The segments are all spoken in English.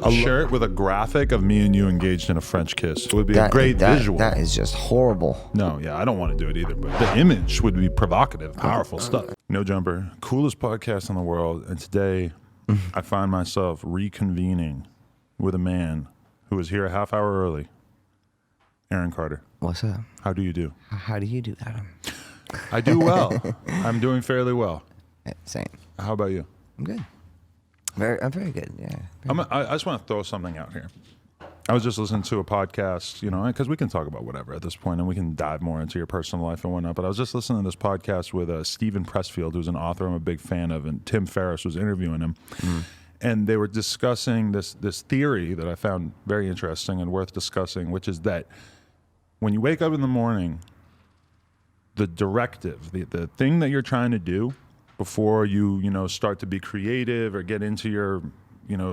a shirt with a graphic of me and you engaged in a French kiss. It would be a great visual. That is just horrible. No, yeah, I don't want to do it either, but the image would be provocative, powerful stuff. No Jumper, coolest podcast in the world, and today I find myself reconvening with a man who was here a half hour early, Aaron Carter. What's up? How do you do? How do you do, Adam? I do well. I'm doing fairly well. Same. How about you? I'm good. I'm very good. Yeah. I just want to throw something out here. I was just listening to a podcast, you know, because we can talk about whatever at this point, and we can dive more into your personal life and whatnot. But I was just listening to this podcast with Stephen Pressfield, who's an author I'm a big fan of, and Tim Ferriss was interviewing him. And they were discussing this theory that I found very interesting and worth discussing, which is that when you wake up in the morning, the directive, the thing that you're trying to do before you start to be creative or get into your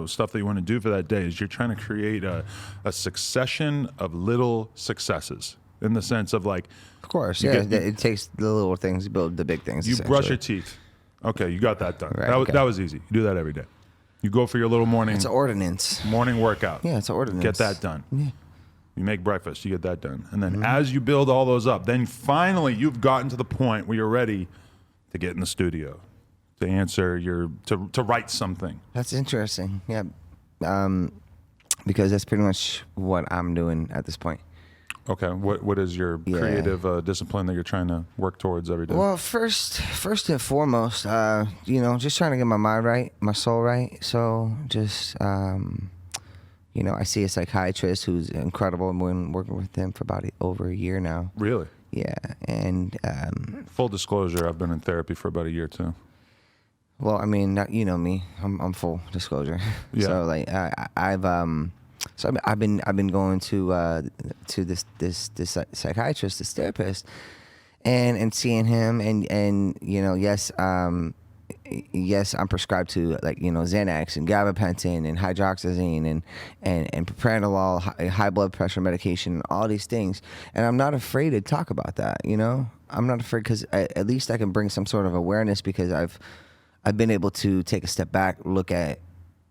stuff that you want to do for that day, is you're trying to create a succession of little successes, in the sense of, like, of course, yeah, it takes the little things to build the big things. You brush your teeth. Okay, you got that done. Right, that was easy. You do that every day. You go for your little morning. It's an ordinance. Morning workout. Yeah, it's an ordinance. Get that done. Yeah. You make breakfast. You get that done. And then as you build all those up, then finally you've gotten to the point where you're ready to get in the studio, to answer to write something. That's interesting. Yeah. Because that's pretty much what I'm doing at this point. Okay. What is your creative discipline that you're trying to work towards every day? Well, first and foremost, just trying to get my mind right, my soul right. So just, I see a psychiatrist who's incredible. I've been working with him for about over a year now. Really? Yeah. And full disclosure, I've been in therapy for about a year too. Well, I mean, you know me. I'm full disclosure. Yeah. So like I've been going to this psychiatrist, this therapist, and seeing him, and yes, I'm prescribed to, like, Xanax and gabapentin and hydroxyzine and propranolol, high blood pressure medication, all these things, and I'm not afraid to talk about that. I'm not afraid, because at least I can bring some sort of awareness, because I've been able to take a step back, look at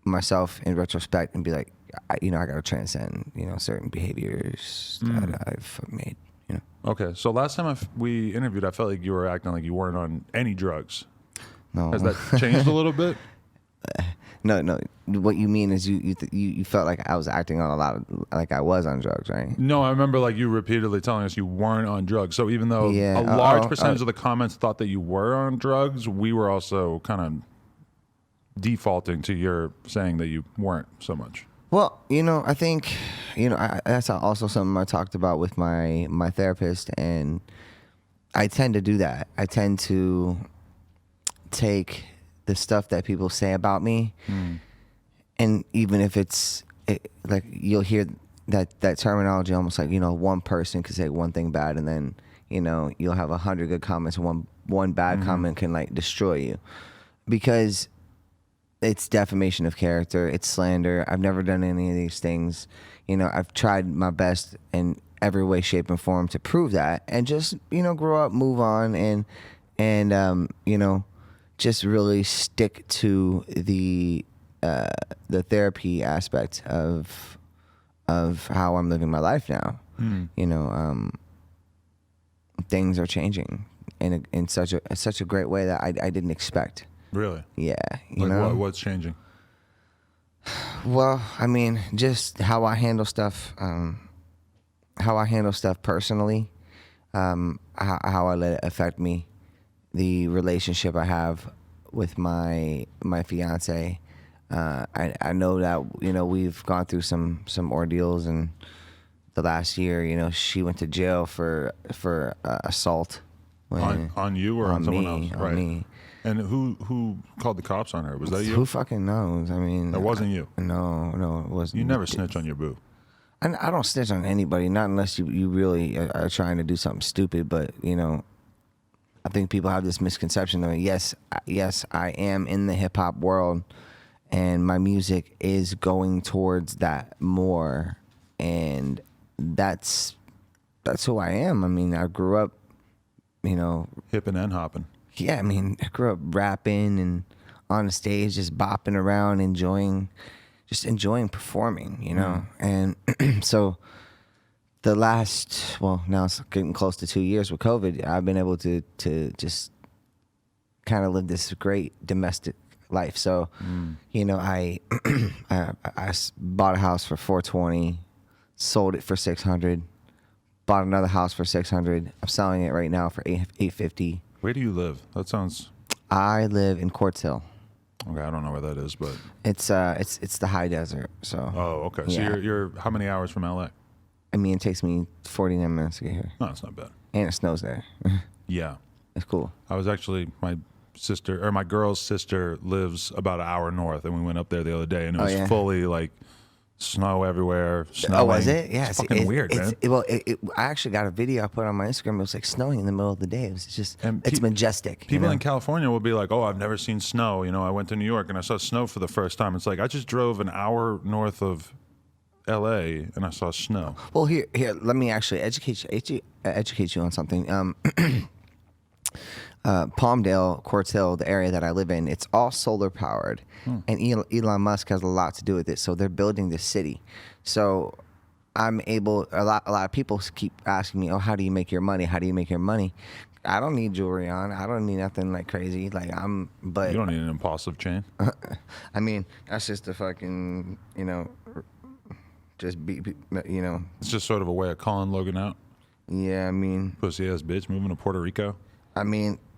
myself in retrospect, and be like, I got to transcend, certain behaviors that I've made. Okay, so last time we interviewed, I felt like you were acting like you weren't on any drugs. No. Has that changed a little bit? No. What you mean is you felt like I was acting on a lot of, like I was on drugs, right? No, I remember like you repeatedly telling us you weren't on drugs. So even though a large percentage of the comments thought that you were on drugs, we were also kind of defaulting to your saying that you weren't so much. Well, I think, that's also something I talked about with my therapist, and I tend to do that. I tend to take the stuff that people say about me, and even if like, you'll hear that terminology almost like, one person could say one thing bad, and then you'll have 100 good comments, and one bad comment can, like, destroy you, because it's defamation of character, it's slander. I've never done any of these things. I've tried my best in every way, shape, and form to prove that, and just grow up, move on, and just really stick to the therapy aspect of how I'm living my life now. Things are changing in such a great way that I didn't expect. Really? Yeah. What's changing? Well, I mean, just how I handle stuff. How I handle stuff personally. How I let it affect me. The relationship I have with my fiancé. I know that we've gone through some ordeals, and the last year, she went to jail for assault. On you or on someone else? On right. me. And who called the cops on her? Was that you? Who fucking knows? I mean, that wasn't you. No, it wasn't. You never snitch on your boo. I don't snitch on anybody, not unless you really are trying to do something stupid. But I think people have this misconception of, yes, I am in the hip hop world, and my music is going towards that more, and that's who I am. I mean, I grew up, hipping and hopping. Yeah, I mean, I grew up rapping and on the stage, just bopping around, enjoying just enjoying performing, you know? And so the last, well, now it's getting close to 2 years with COVID, I've been able to just kind of live this great domestic life. So, you know, I bought a house for 420, sold it for 600, bought another house for 600. I'm selling it right now for 850. Where do you live? That sounds. I live in Quartz Hill. Okay, I don't know where that is, but It's the high desert. So. oh, okay. So Yeah. you're how many hours from LA? I mean, it takes me 49 minutes to get here, No, it's not bad. and it snows there. Yeah, It's cool. I was actually my girl's sister lives about an hour north, and we went up there the other day, and it was yeah? fully like snow everywhere. Snowing. Oh, was it? Yeah, it's fucking weird, man. I actually got a video I put on my Instagram. It was like snowing in the middle of the day. It was just, And it's majestic. People you know? in California will be like, "Oh, I've never seen snow." You know, I went to New York and I saw snow for the first time. It's like I just drove an hour north of LA and I saw snow. Well, here, let me actually educate you on something. Palmdale, Quartz Hill, the area that I live in, it's all solar powered, and Elon Musk has a lot to do with it. So they're building this city. So I'm able. A lot of people keep asking me, "Oh, how do you make your money? How do you make your money?" I don't need jewelry on. I don't need nothing like crazy. But You don't need an impulsive chain. I mean, that's just the fucking, you know, just be, you know. It's just sort of a way of calling Logan out. Yeah, I mean, Pussy ass bitch moving to Puerto Rico.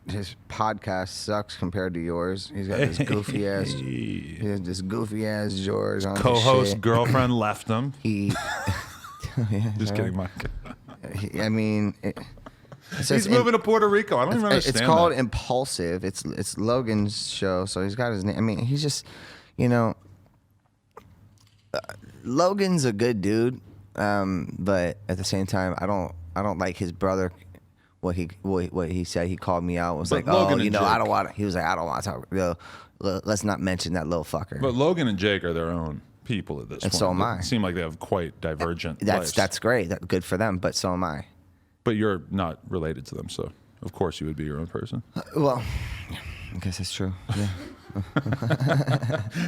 his podcast sucks compared to yours. He's got this goofy ass. He has this goofy ass George on his Co-host shit. girlfriend left him. He. Yeah, Just kidding, Mike. I mean, He's moving to Puerto Rico. I don't even understand. It's called that. Impulsive. It's Logan's show, so he's got his name. I mean, he's just, you know, Logan's a good dude, but at the same time, I don't like his brother. What he said, he called me out. Was But like, Logan oh, you and know, Jake- I don't want to. He was like, I don't want to talk. Let's not mention that little fucker. But Logan and Jake are their own people at this point. so am I. It seem like they have quite divergent lives. That's great. That's good for them. But so am I. But you're not related to them, so of course you would be your own person. Well, I guess that's true. Yeah.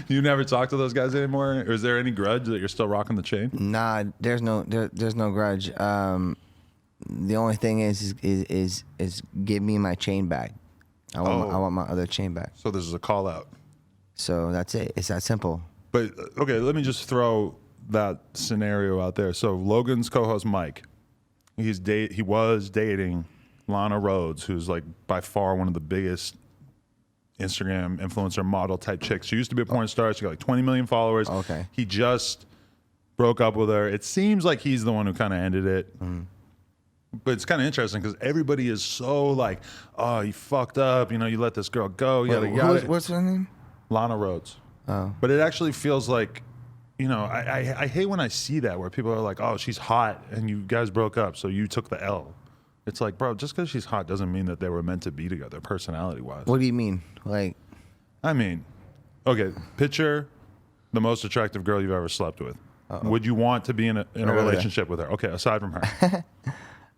You never talk to those guys anymore? Or is there any grudge that you're still rocking the chain? Nah, there's no grudge. The only thing is give me my chain back. I want my other chain back. So this is a call out. So that's it. It's that simple. But okay, let me just throw that scenario out there. So Logan's co-host Mike, he was dating Lana Rhoades, who's like by far one of the biggest Instagram influencer model type chicks. She used to be a porn star. She got like 20 million followers. Okay. He just broke up with her. It seems like he's the one who kind of ended it. But it's kind of interesting because everybody is so like, oh, you fucked up. You know, you let this girl go. What's her name? Lana Rhoades. Oh. But it actually feels like, you know, I hate when I see that where people are like, oh, she's hot and you guys broke up, so you took the L. It's like, bro, just because she's hot doesn't mean that they were meant to be together personality-wise. What do you mean? Like, I mean, okay, picture the most attractive girl you've ever slept with. Would you want to be in a relationship with her? Okay, aside from her.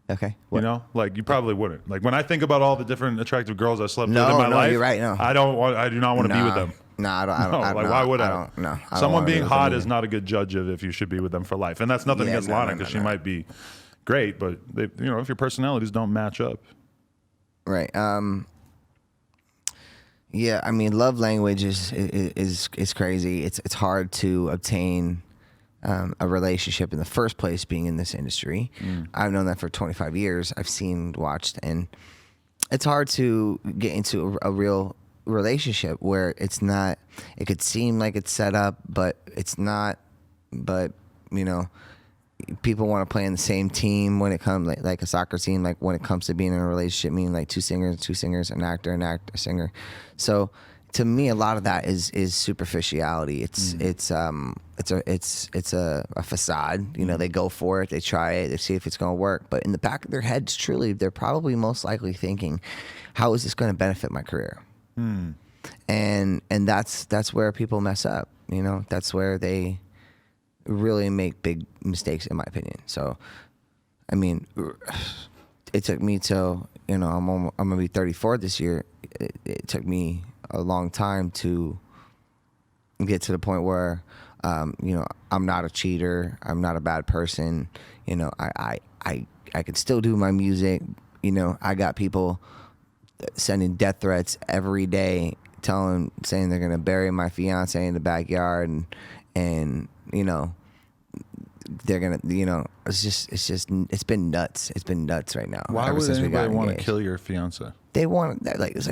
okay. You know, like you probably wouldn't. Like when I think about all the different attractive girls I slept with in No, my life, you're right, no. I do not want to be with them. Nah, I don't. No, why would I? don't. No, I don't Someone wanna be being with hot them is not a good judge of if you should be with them for life, and that's nothing Yeah, against no, Lana no, because no, she no. might be great, but they, you know, if your personalities don't match up, Right. Yeah. I mean, love language is crazy. It's hard to obtain a relationship in the first place. Being in this industry, I've known that for 25 years. I've seen, watched, and it's hard to get into a real relationship where it's not. It could seem like it's set up, but it's not. But you know, people want to play in the same team when it comes like a soccer team. Like when it comes to being in a relationship, meaning like two singers, an actor, a singer. So to me, a lot of that is superficiality. It's a facade. You know, they go for it, they try it, they see if it's going to work. But in the back of their heads, truly, they're probably most likely thinking, "How is this going to benefit my career?" And that's where people mess up. You know, that's where they really make big mistakes, in my opinion. So, I mean, it took me till, you know, I'm gonna be 34 this year. It took me a long time to get to the point where You know, I'm not a cheater. I'm not a bad person. You know, I can still do my music. You know, I got people sending death threats every day, saying they're gonna bury my fiance in the backyard, and you know, they're gonna, you know, it's been nuts. It's been nuts right now. Why would anybody want to kill your fiance? They want, like, there's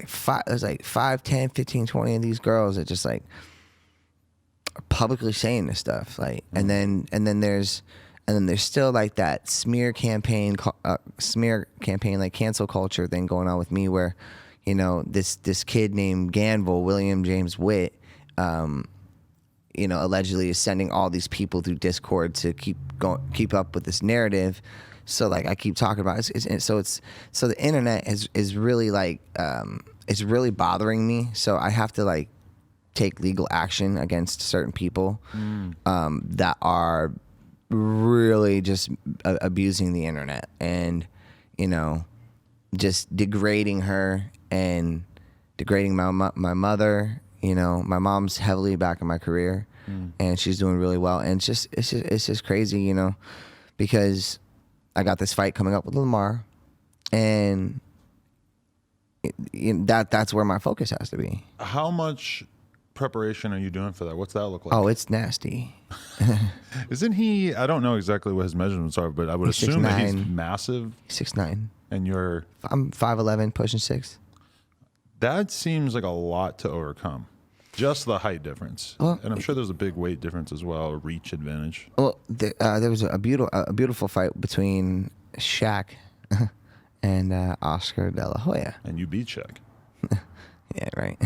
like 5, 10, 15, 20 of these girls that just like are publicly saying this stuff, like, and then there's still like that smear campaign, like cancel culture thing going on with me, where, you know, this kid named Ganville, William James Witt, you know, allegedly is sending all these people through Discord to keep up with this narrative. So like I keep talking about it. So the internet is really like it's really bothering me. So I have to like take legal action against certain people that are really just abusing the internet and, you know, just degrading her and degrading my mother. You know, my mom's heavily back in my career, and she's doing really well. And it's just crazy, you know, because I got this fight coming up with Lamar, and that's where my focus has to be. How much preparation are you doing for that? What's that look like? Oh, it's nasty. Isn't he? I don't know exactly what his measurements are, but I would assume that he's massive. 6'9". And I'm 5'11", pushing 6. That seems like a lot to overcome. Just the height difference, and I'm sure there's a big weight difference as well, a reach advantage. Well, there was a beautiful fight between Shaq and Oscar De La Hoya. And you beat Shaq. Yeah, right.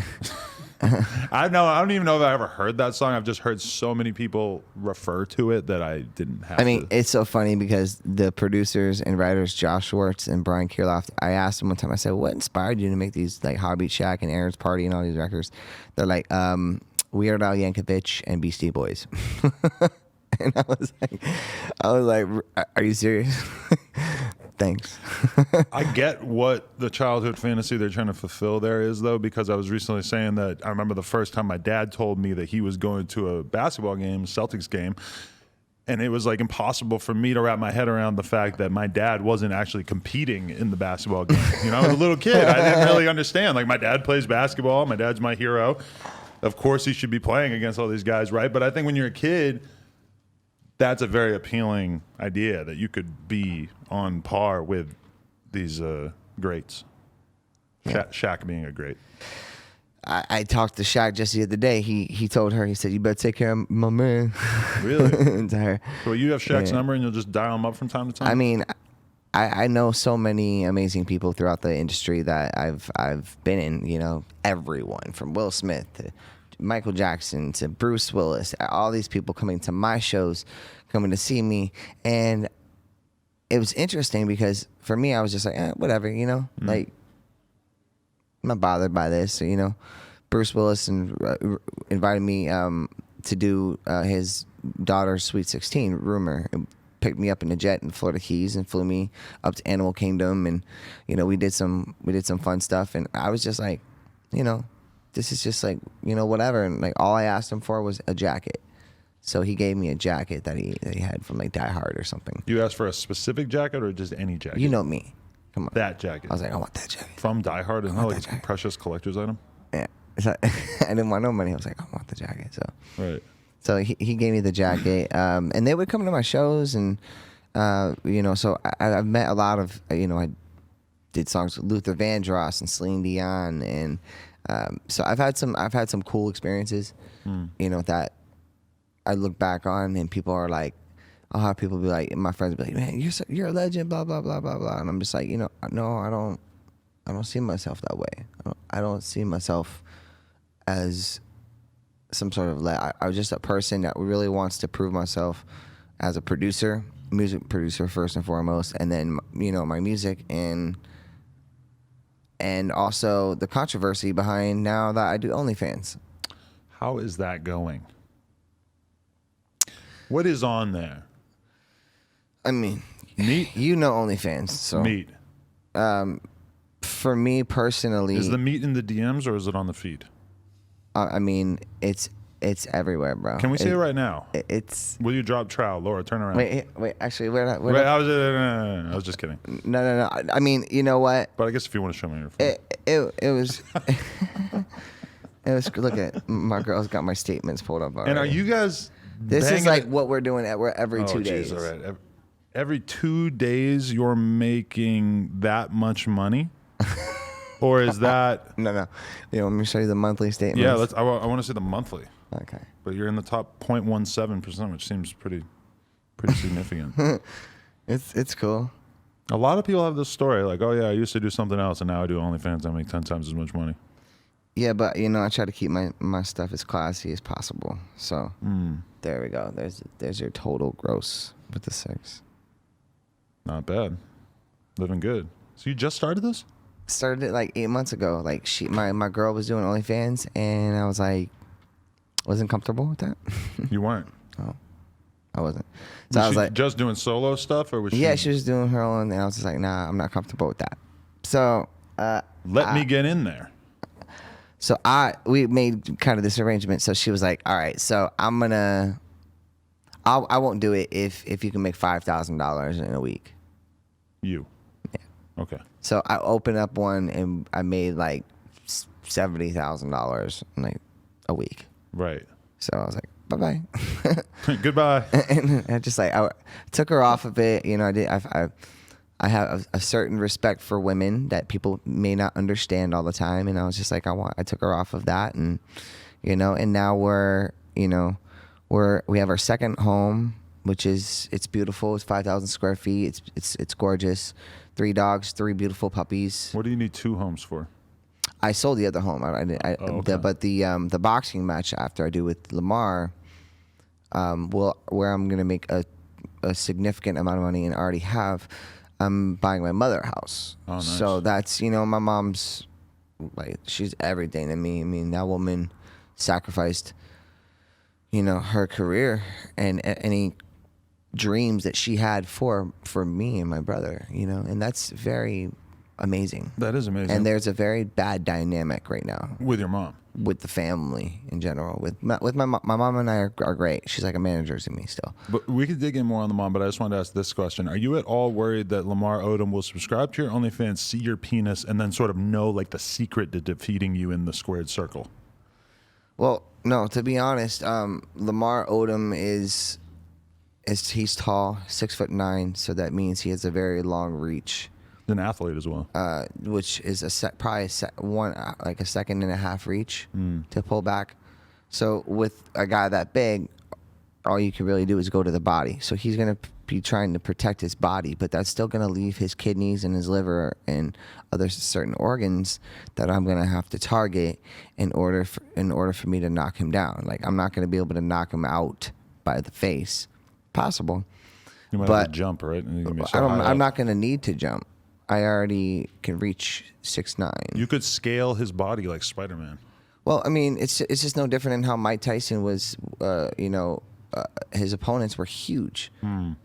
I don't even know if I ever heard that song. I've just heard so many people refer to it that I didn't have. I mean, it's so funny because the producers and writers Josh Schwartz and Brian Kirloff, I asked them one time, I said, what inspired you to make these like Heartbeat Shaq and Aaron's Party and all these records? They're like, Weird Al Yankovic and Beastie Boys. And I was like, are you serious? Thanks. I get what the childhood fantasy they're trying to fulfill there is, though, because I was recently saying that I remember the first time my dad told me that he was going to a basketball game, Celtics game, and it was like impossible for me to wrap my head around the fact that my dad wasn't actually competing in the basketball game. You know, I was a little kid. I didn't really understand. Like, my dad plays basketball. My dad's my hero. Of course, he should be playing against all these guys, right? But I think when you're a kid, that's a very appealing idea that you could be on par with these greats. Yeah. Shaq being a great. I talked to Shaq just the other day. He told her, he said, you better take care of my man. Really? To her. Well, you have Shaq's number and you'll just dial him up from time to time? I mean, I know so many amazing people throughout the industry that I've been in, you know, everyone from Will Smith to Michael Jackson to Bruce Willis, all these people coming to my shows, coming to see me. And it was interesting because for me, I was just like, whatever, you know, like, I'm not bothered by this. So, you know, Bruce Willis invited me to do his daughter's Sweet 16, Rumor. It picked me up in a jet in Florida Keys and flew me up to Animal Kingdom. And, you know, we did some fun stuff. And I was just like, you know, this is just like, you know, whatever. And like all I asked him for was a jacket. So he gave me a jacket that he had from like Die Hard or something. You asked for a specific jacket or just any jacket? You know me. Come on. That jacket. I was like, I want that jacket. From Die Hard? Isn't that like a precious collector's item? Yeah. So, I didn't want no money. I was like, I want the jacket. So right. So he gave me the jacket. And they would come to my shows and, you know, so I've met a lot of, you know, I did songs with Luther Vandross and Celine Dion. And so I've had some cool experiences, you know, that I look back on and people are like, I'll have people be like, my friends be like, man, you're a legend, blah, blah, blah, blah, blah. And I'm just like, you know, no, I don't see myself that way. I don't see myself as some sort of, I was just a person that really wants to prove myself as a producer, music producer first and foremost, and then, you know, my music and also the controversy behind now that I do OnlyFans. How is that going? What is on there? I mean, meat. You know OnlyFans, so meat. For me personally, is the meat in the DMs or is it on the feed? I mean, it's It's everywhere, bro. Can we see it right now? It's. Will you drop trowel, Laura? Turn around. Wait. Actually, we're not. Wait, I was just kidding. No. I mean, you know what? But I guess if you want to show me your phone. It was. It was. Look at my girl's got my statements pulled up already. And are you guys? This is like what we're doing every 2 days. All right. Every 2 days you're making that much money, or is that? No. You know, let me show you the monthly statements. Yeah, I want to see the monthly. Okay. But you're in the top 0.17%, which seems pretty significant. It's cool. A lot of people have this story, like, oh yeah, I used to do something else, and now I do OnlyFans. I make 10 times as much money. Yeah, but you know, I try to keep my stuff as classy as possible. So there we go. There's your total gross with the 6. Not bad. Living good. So you just started this? Started it like 8 months ago. Like my girl was doing OnlyFans, and I was like, wasn't comfortable with that. You weren't? Oh, I wasn't. So Was I was she like, just doing solo stuff, or was she? Yeah, she was doing her own, and I was just like, nah, I'm not comfortable with that. So let me get in there. So we made kind of this arrangement. So she was like, all right, so I won't do it if you can make $5,000 in a week. You? Yeah. Okay. So I opened up one and I made like $70,000 in like a week. Right. So I was like, bye-bye. Goodbye. And I just like, I took her off of it. You know, I have a certain respect for women that people may not understand all the time, and I was just like, I took her off of that, and you know, and now we have our second home, which it's beautiful. It's 5,000 square feet. It's gorgeous. 3 dogs, 3 beautiful puppies. What do you need 2 homes for? I sold the other home. Okay. But the boxing match after I do with Lamar, where I'm gonna make a significant amount of money and already have. I'm buying my mother a house. Oh, nice. So that's, you know, my mom's like, she's everything to me. I mean, that woman sacrificed, you know, her career and any dreams that she had for me and my brother, you know, and that's very amazing. That is amazing. And there's a very bad dynamic right now with your mom, with the family in general. With my mom and I are great. She's like a manager to me still. But we could dig in more on the mom. But I just wanted to ask this question: are you at all worried that Lamar Odom will subscribe to your OnlyFans, see your penis, and then sort of know like the secret to defeating you in the squared circle? Well, no. To be honest, Lamar Odom is he's tall, 6'9", so that means he has a very long reach. An athlete as well, which is probably like a second and a half reach to pull back. So with a guy that big, all you can really do is go to the body. So he's gonna be trying to protect his body, but that's still gonna leave his kidneys and his liver and other certain organs that I'm gonna have to target in order for me to knock him down. Like, I'm not gonna be able to knock him out by the face. Possible, you might have to jump, right? I'm not gonna need to jump. I already can reach 6'9". You could scale his body like Spider-Man. Well, I mean, it's just no different than how Mike Tyson was. His opponents were huge.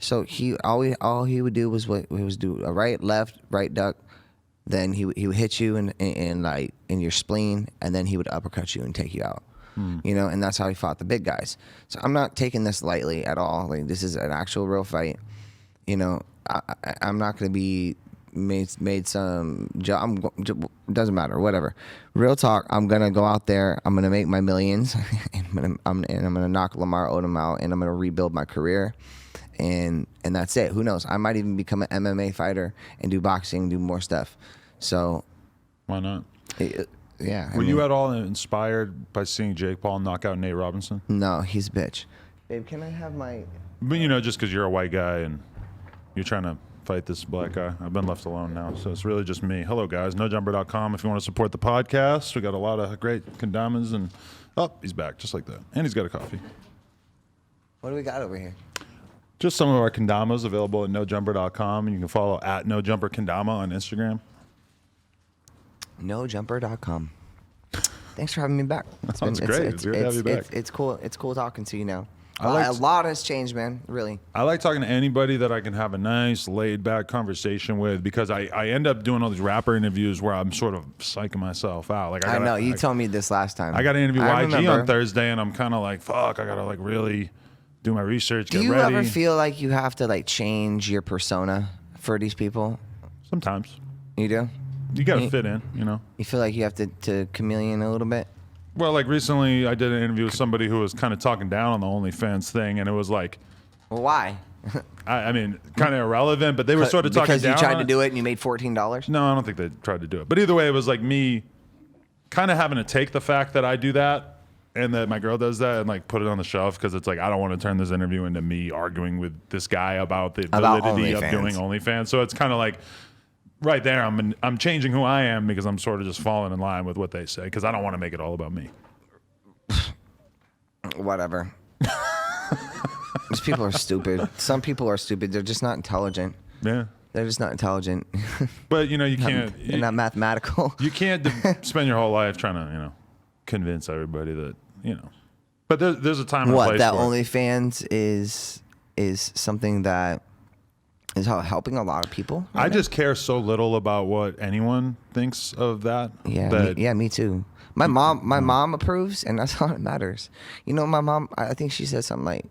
So all he would do was do a right, left, right duck. Then he would hit you in your spleen, and then he would uppercut you and take you out. You know, and that's how he fought the big guys. So I'm not taking this lightly at all. Like, this is an actual real fight. You know, I'm not going to be made some doesn't matter, whatever. Real talk, I'm gonna go out there, I'm gonna make my millions, and I'm gonna knock Lamar Odom out, and I'm gonna rebuild my career, and that's it. Who knows, I might even become an MMA fighter and do boxing, do more stuff. So why not? Yeah. Were you at all inspired by seeing Jake Paul knock out Nate Robinson? No, he's a bitch. Babe, can I have my... But, you know, just because you're a white guy and you're trying to fight this black guy. I've been left alone now, so it's really just me. Hello, guys. NoJumper.com if you want to support the podcast. We got a lot of great kendamas, and he's back just like that. And he's got a coffee. What do we got over here? Just some of our kendamas available at NoJumper.com, and you can follow at NoJumperKendama on Instagram. NoJumper.com. Thanks for having me back. That's great. It's great to have you back. It's cool. It's cool talking to you now. A lot has changed, man. Really. I like talking to anybody that I can have a nice, laid-back conversation with because I end up doing all these rapper interviews where I'm sort of psyching myself out. Like I know you told me this last time. I got to interview YG remember. on Thursday, and I'm kind of like, fuck, I got to like really do my research. Do get you ready. ever feel like you have to like change your persona for these people? Sometimes You do. you got to fit in, you know. You feel like you have to chameleon a little bit. Well, like recently, I did an interview with somebody who was kind of talking down on the OnlyFans thing, and it was like, Well, why? I mean, kind of irrelevant, but they were sort of talking down. Because you tried on to it. do it and you made $14. No, I don't think they tried to do it. But either way, it was like me kind of having to take the fact that I do that and that my girl does that and like put it on the shelf because it's like I don't want to turn this interview into me arguing with this guy about the validity of doing OnlyFans. So it's kind of like right there, I'm changing who I am because I'm sort of just falling in line with what they say because I don't want to make it all about me. Whatever. These people are stupid. Some people are stupid. They're just not intelligent. Yeah. They're just not intelligent. But, you know, you can't. They're not mathematical. You can't spend your whole life trying to, you know, convince everybody that, you know. But there's a time and a place That for it. OnlyFans is something that is helping a lot of people. Right I now. just care so little about what anyone thinks of that. Yeah, me too. My mom approves, and that's all that matters. You know, my mom, I think she said something like,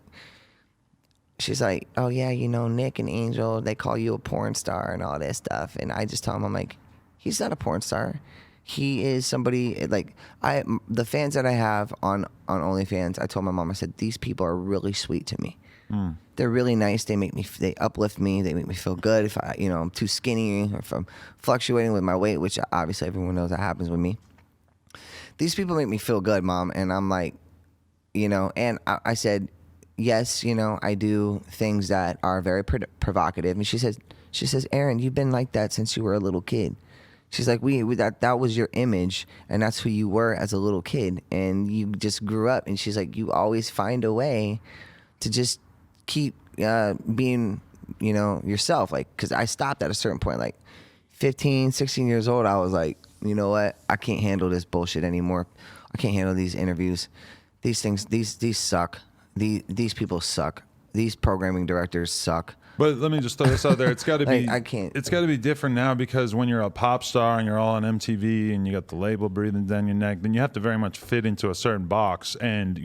she's like, oh yeah, you know, Nick and Angel, they call you a porn star and all this stuff. And I just tell him, I'm like, he's not a porn star. He is somebody like the fans that I have on OnlyFans. I told my mom, I said, these people are really sweet to me. They're really nice. They uplift me. They make me feel good. If I'm too skinny or if I'm fluctuating with my weight, which obviously everyone knows that happens with me. These people make me feel good, Mom. And I'm like, and I said, yes, I do things that are very provocative. And she says, Aaron, you've been like that since you were a little kid. She's like, that was your image, and that's who you were as a little kid, and you just grew up. And she's like, you always find a way to just keep being, yourself. Like, because I stopped at a certain point, like 15, 16 years old. I was like, you know what? I can't handle this bullshit anymore. I can't handle these interviews. These things, these suck. These people suck. These programming directors suck. But let me just throw this out there. It's got to be. I can't. It's got to be different now because when you're a pop star and you're all on MTV and you got the label breathing down your neck, then you have to very much fit into a certain box. And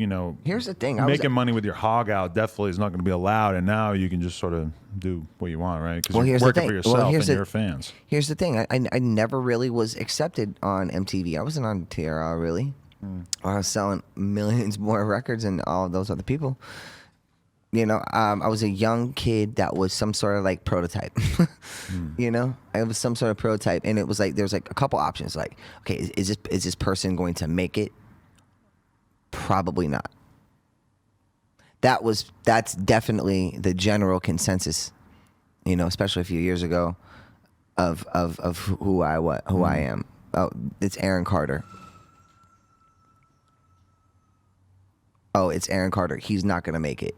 here's the thing: making money with your hog out definitely is not going to be allowed. And now you can just sort of do what you want, right? Because you're working for yourself and your fans. Here's the thing: I never really was accepted on MTV. I wasn't on TRL really. I was selling millions more records than all of those other people. I was a young kid that was some sort of like prototype. I was some sort of prototype, and it was like there was like a couple options. Like, okay, is this person going to make it? Probably not. That's definitely the general consensus. Especially a few years ago, of who I am. Oh, it's Aaron Carter. Oh, it's Aaron Carter. He's not going to make it,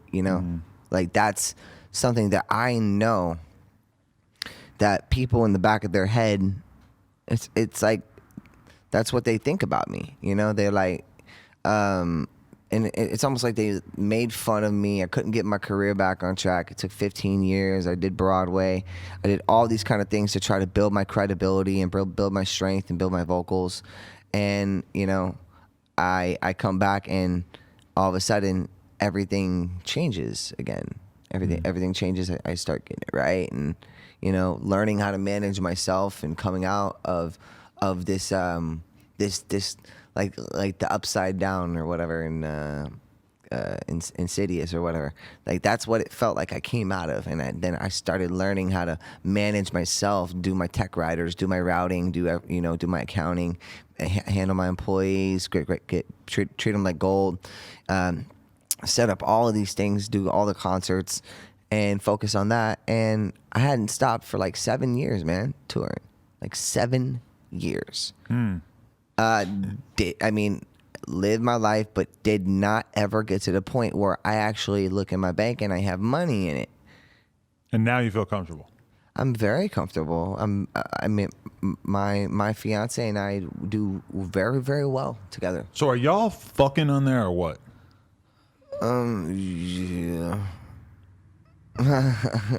Like, that's something that I know that people in the back of their head, it's like, that's what they think about me, They're like, and it's almost like they made fun of me. I couldn't get my career back on track. It took 15 years. I did Broadway. I did all these kind of things to try to build my credibility and build my strength and build my vocals. And, I come back and all of a sudden everything changes again. Everything changes. I start getting it right, and learning how to manage myself and coming out of this this like the upside down or whatever in Insidious or whatever. Like, that's what it felt like I came out of, and then I started learning how to manage myself, do my tech writers, do my routing, do my accounting, handle my employees, treat them like gold, set up all of these things, do all the concerts, and focus on that. And I hadn't stopped for like 7 years, man, touring, like 7 years. Lived my life, but did not ever get to the point where I actually look in my bank and I have money in it. And now you feel comfortable. I'm very comfortable. My fiance and I do very, very well together. So are y'all fucking on there or what? Yeah.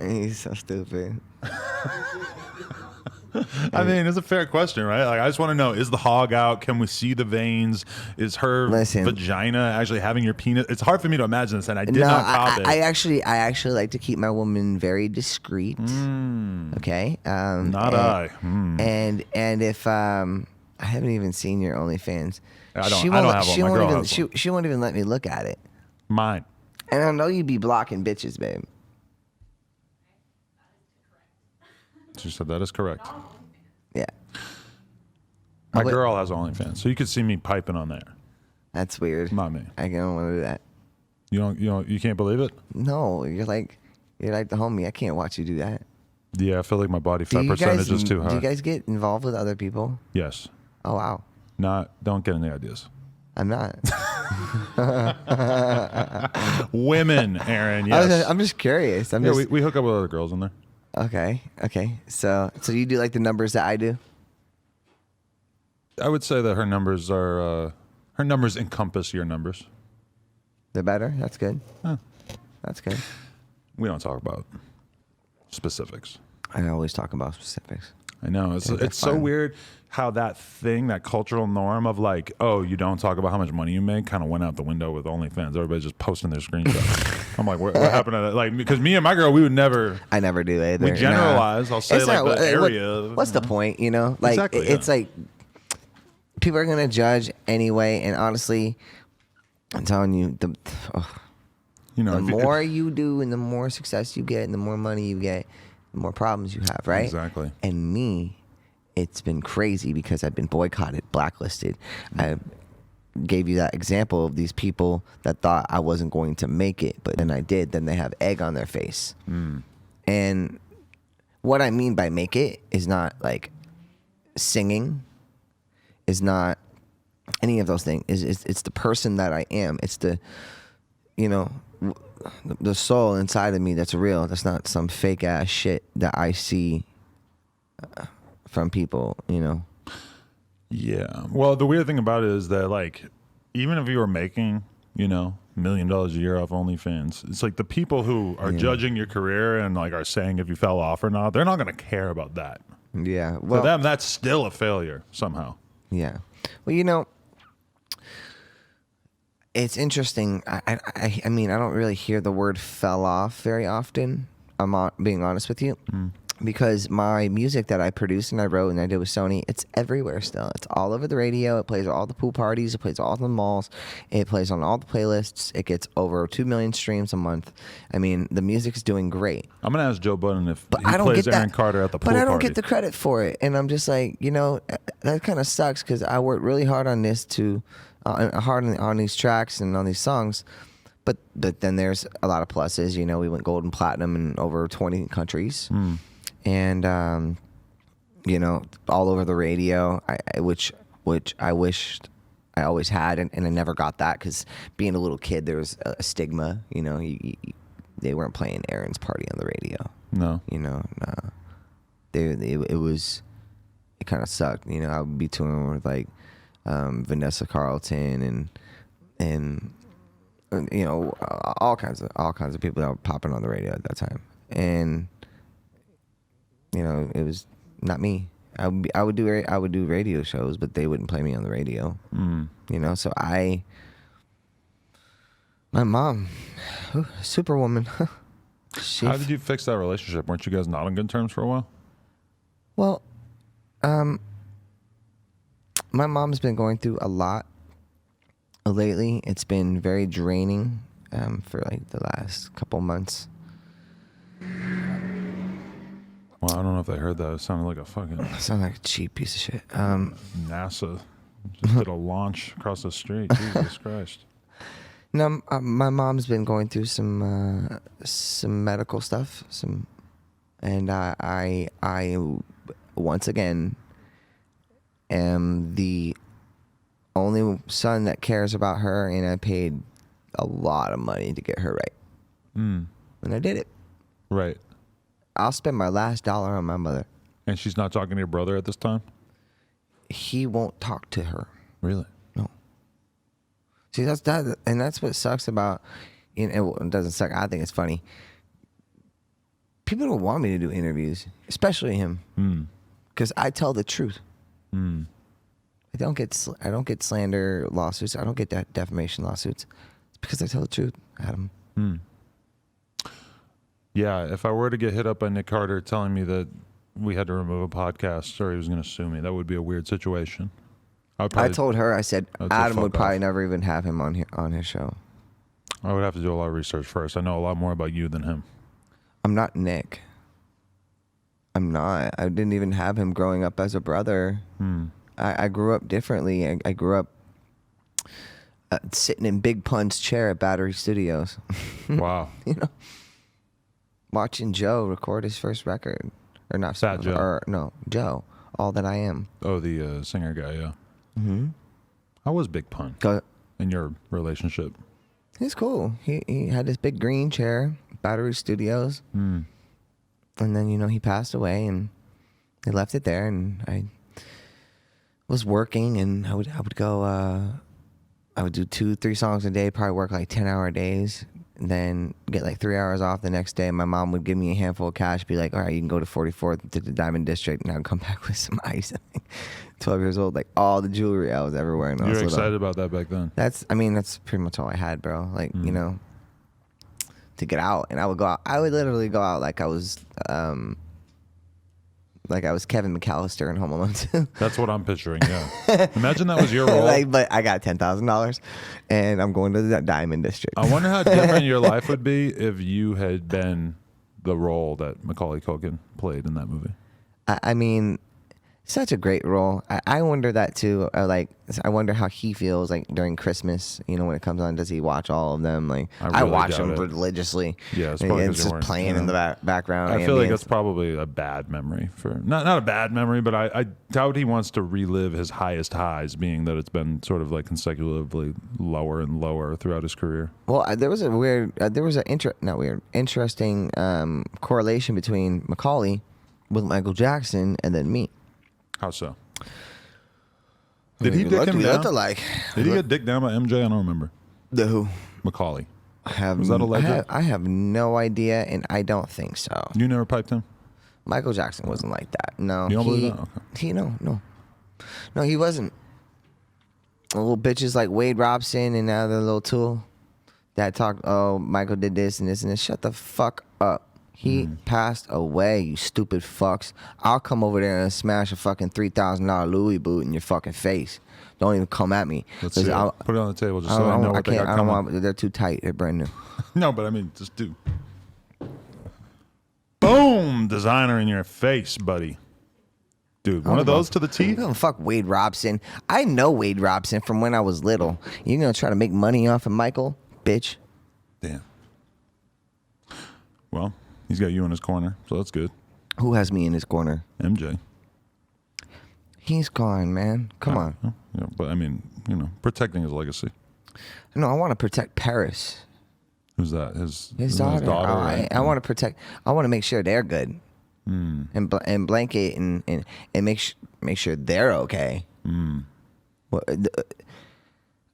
He's so stupid. I mean, it's a fair question, right? Like, I just want to know: is the hog out? Can we see the veins? Is her vagina actually having your penis? It's hard for me to imagine this, and I did not cop it. I actually like to keep my woman very discreet. Okay. And if I haven't even seen your OnlyFans. I don't have one. My girl has one. She won't even let me look at it. Mine. And I know you be blocking bitches, babe. She said that is correct. Yeah. My girl has OnlyFans, so you could see me piping on there. That's weird. Not me. I don't want to do that. You can't believe it? No, you're like the homie. I can't watch you do that. Yeah, I feel like my body fat percentage is too high. Do you guys get involved with other people? Yes. Oh wow. Don't get any ideas. I'm not. Women, Aaron. Yes. I'm just curious. We hook up with other girls in there. Okay. So you do like the numbers that I do? I would say that her numbers encompass your numbers. They're better. That's good. Huh. That's good. We don't talk about specifics. I always talk about specifics. I know it's so weird how that cultural norm of like, oh, you don't talk about how much money you make, kind of went out the window with OnlyFans. Everybody's just posting their screenshots. I'm like, what happened to that? Like, because me and my girl, we would never. I never do either. We generalize. I'll say like the area. What's the point? You know, like exactly, it's like people are gonna judge anyway. And honestly, I'm telling you, the more you do, and the more success you get, and the more money you get, the more problems you have, right? Exactly. And me, it's been crazy because I've been boycotted, blacklisted. I gave you that example of these people that thought I wasn't going to make it, but then I did. Then they have egg on their face. And what I mean by make it is not like singing, is not any of those things. It's the person that I am. It's the, the soul inside of me that's real. That's not some fake ass shit that I see from people, Yeah. Well, the weird thing about it is that, like, even if you were making, $1 million a year off OnlyFans, it's like the people who are judging your career and like are saying if you fell off or not, they're not going to care about that. Yeah. Well, for them, that's still a failure somehow. Yeah. Well, it's interesting. I mean, I don't really hear the word fell off very often. I'm being honest with you. Because my music that I produced and I wrote and I did with Sony, it's everywhere still. It's all over the radio. It plays at all the pool parties. It plays at all the malls. It plays on all the playlists. It gets over 2 million streams a month. I mean, the music's doing great. I'm going to ask Joe Budden if he plays Aaron Carter at the pool party. But I don't get the credit for it. And I'm just like, that kind of sucks because I worked really hard on this on these tracks and on these songs. But then there's a lot of pluses. We went gold and platinum in over 20 countries. And, all over the radio, which I wished I always had, and I never got that because being a little kid, there was a stigma. They weren't playing Aaron's Party on the radio. No. No. It kind of sucked. I would be touring with like Vanessa Carlton and all kinds of people that were popping on the radio at that time, and it was not me. I would do radio shows, but they wouldn't play me on the radio. So my mom, superwoman. How did you fix that relationship? Weren't you guys not on good terms for a while? Well, my mom's been going through a lot lately. It's been very draining for like the last couple months. Well, I don't know if they heard that. It sounded like a fucking... It sounded like a cheap piece of shit. NASA just did a launch across the street. Jesus Christ. No, my mom's been going through some medical stuff. And I once again am the only son that cares about her, and I paid a lot of money to get her right. And I did it. Right. I'll spend my last dollar on my mother. And she's not talking to your brother at this time? He won't talk to her. Really? No. See, that's what sucks about. It doesn't suck. I think it's funny. People don't want me to do interviews, especially him, because I tell the truth. I don't get slander lawsuits. I don't get defamation lawsuits. It's because I tell the truth, Adam. Yeah, if I were to get hit up by Nick Carter telling me that we had to remove a podcast or he was going to sue me, that would be a weird situation. I told her, I said Adam would probably off. never even have him on his show. I would have to do a lot of research first. I know a lot more about you than him. I'm not Nick. I'm not. I didn't even have him growing up as a brother. I grew up differently. I grew up sitting in Big Pun's chair at Battery Studios. Wow. Watching Joe record his first record. Or not Fat Joe. Or, no, Joe. All That I Am. Oh, the singer guy, yeah. How was Big Pun in your relationship? He's cool. He had this big green chair, Battery Studios. And then, he passed away and they left it there, and I was working, and I would go I would do 2-3 songs a day, probably work like 10-hour days, and then get like 3 hours off the next day. My mom would give me a handful of cash, be like, all right, you can go to 44th to the Diamond District, and I'd come back with some ice. 12 years old, like all the jewelry I was ever wearing. You were excited about that back then? That's pretty much all I had, bro. Like, to get out. And I would go out. I would literally go out like I was Kevin McAllister in Home Alone 2. That's what I'm picturing, yeah. Imagine that was your role. But I got $10,000 and I'm going to the Diamond District. I wonder how different your life would be if you had been the role that Macaulay Culkin played in that movie. I mean, such a great role. I wonder that too. I wonder how he feels like during Christmas. When it comes on, does he watch all of them? Like I really watch doubt them it. religiously. Yeah, it's probably 'cause it's you just weren't, playing in the background. I feel like that's probably a bad memory for not a bad memory, but I doubt he wants to relive his highest highs, being that it's been sort of like consecutively lower and lower throughout his career. Well, there was interesting correlation between Macaulay with Michael Jackson and then me. How so? Did he dick him down? Did he get dicked down by MJ? I don't remember. The who? Macaulay. Was that alleged? I have no idea, and I don't think so. You never piped him? Michael Jackson wasn't like that. No. You don't believe that? Okay. No, he wasn't. Little bitches like Wade Robson and other little tool that talked, oh, Michael did this and this and this. Shut the fuck up. He passed away, you stupid fucks. I'll come over there and smash a fucking $3,000 Louis boot in your fucking face. Don't even come at me. Let's see it. Put it on the table just so I know what they got coming. They're too tight. They're brand new. No, but I mean, just do. Boom! Designer in your face, buddy. Dude, one of those to the teeth? Oh, fuck Wade Robson. I know Wade Robson from when I was little. You gonna try to make money off of Michael? Bitch. Damn. Well, he's got you in his corner, so that's good. Who has me in his corner? MJ. He's gone, man. Come on. Yeah, but I mean, protecting his legacy. No, I want to protect Paris. Who's that? His daughter. Right? I want to protect. I want to make sure they're good. And blanket and make sure they're okay. Well,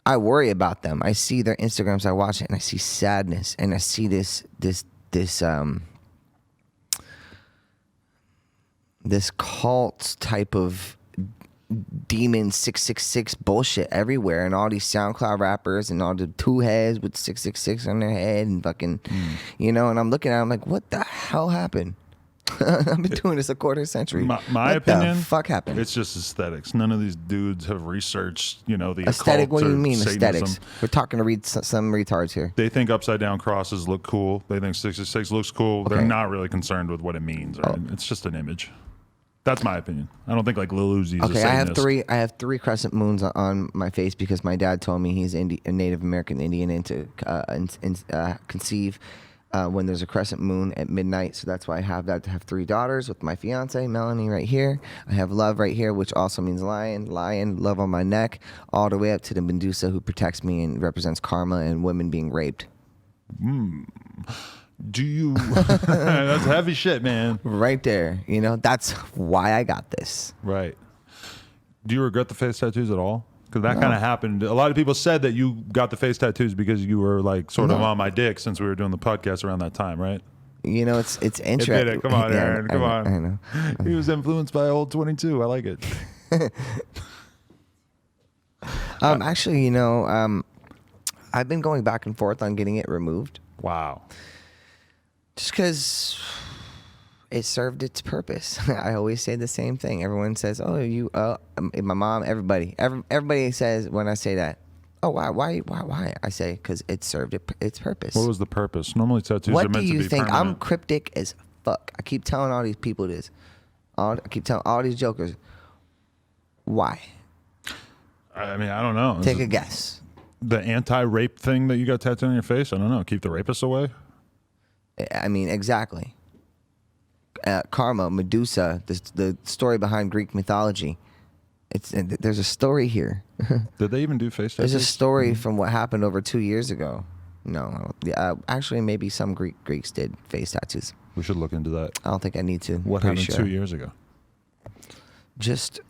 I worry about them. I see their Instagrams. I watch it and I see sadness and I see this cult type of demon 666 bullshit everywhere, and all these SoundCloud rappers and all the two heads with 666 on their head and fucking, and I'm looking at it, I'm like, what the hell happened? I've been doing this a quarter century. My opinion, what the fuck happened? It's just aesthetics. None of these dudes have researched, the aesthetic. occult. What do you mean Satanism. aesthetics? We're talking to some retards here. They think upside down crosses look cool. They think 666 looks cool. Okay. They're not really concerned with what it means. Right? It's just an image. That's my opinion. I don't think like Lil Uzi's a Satanist. I have three crescent moons on my face because my dad told me he's a Native American Indian and to conceive when there's a crescent moon at midnight. So that's why I have that, to have 3 daughters with my fiance, Melanie, right here. I have love right here, which also means lion, love on my neck, all the way up to the Medusa who protects me and represents karma and women being raped. Do you? That's heavy shit, man. Right there. That's why I got this. Right. Do you regret the face tattoos at all? Because that kind of happened. A lot of people said that you got the face tattoos because you were like sort of on my dick since we were doing the podcast around that time, right? You know, it's interesting. Admit it. Come on, Aaron. Come on. I know. He was influenced by old 22. I like it. Actually, you know, I've been going back and forth on getting it removed. Wow. Just because it served its purpose. I always say the same thing. Everyone says, "Oh, you," my mom, everybody says when I say that. Oh, why? I say because it served its purpose. What was the purpose? Normally tattoos What are meant do to you be think? permanent. I'm cryptic as fuck. I keep telling all these people this. I keep telling all these jokers. Why? I mean, I don't know. Take a guess. The anti-rape thing that you got tattooed on your face? I don't know. Keep the rapists away? I mean, exactly. Karma, Medusa, the story behind Greek mythology. There's a story here. Did they even do face tattoos? There's a story from what happened over 2 years ago. No, actually, maybe some Greeks did face tattoos. We should look into that. I don't think I need to. What Pretty happened sure. 2 years ago? Just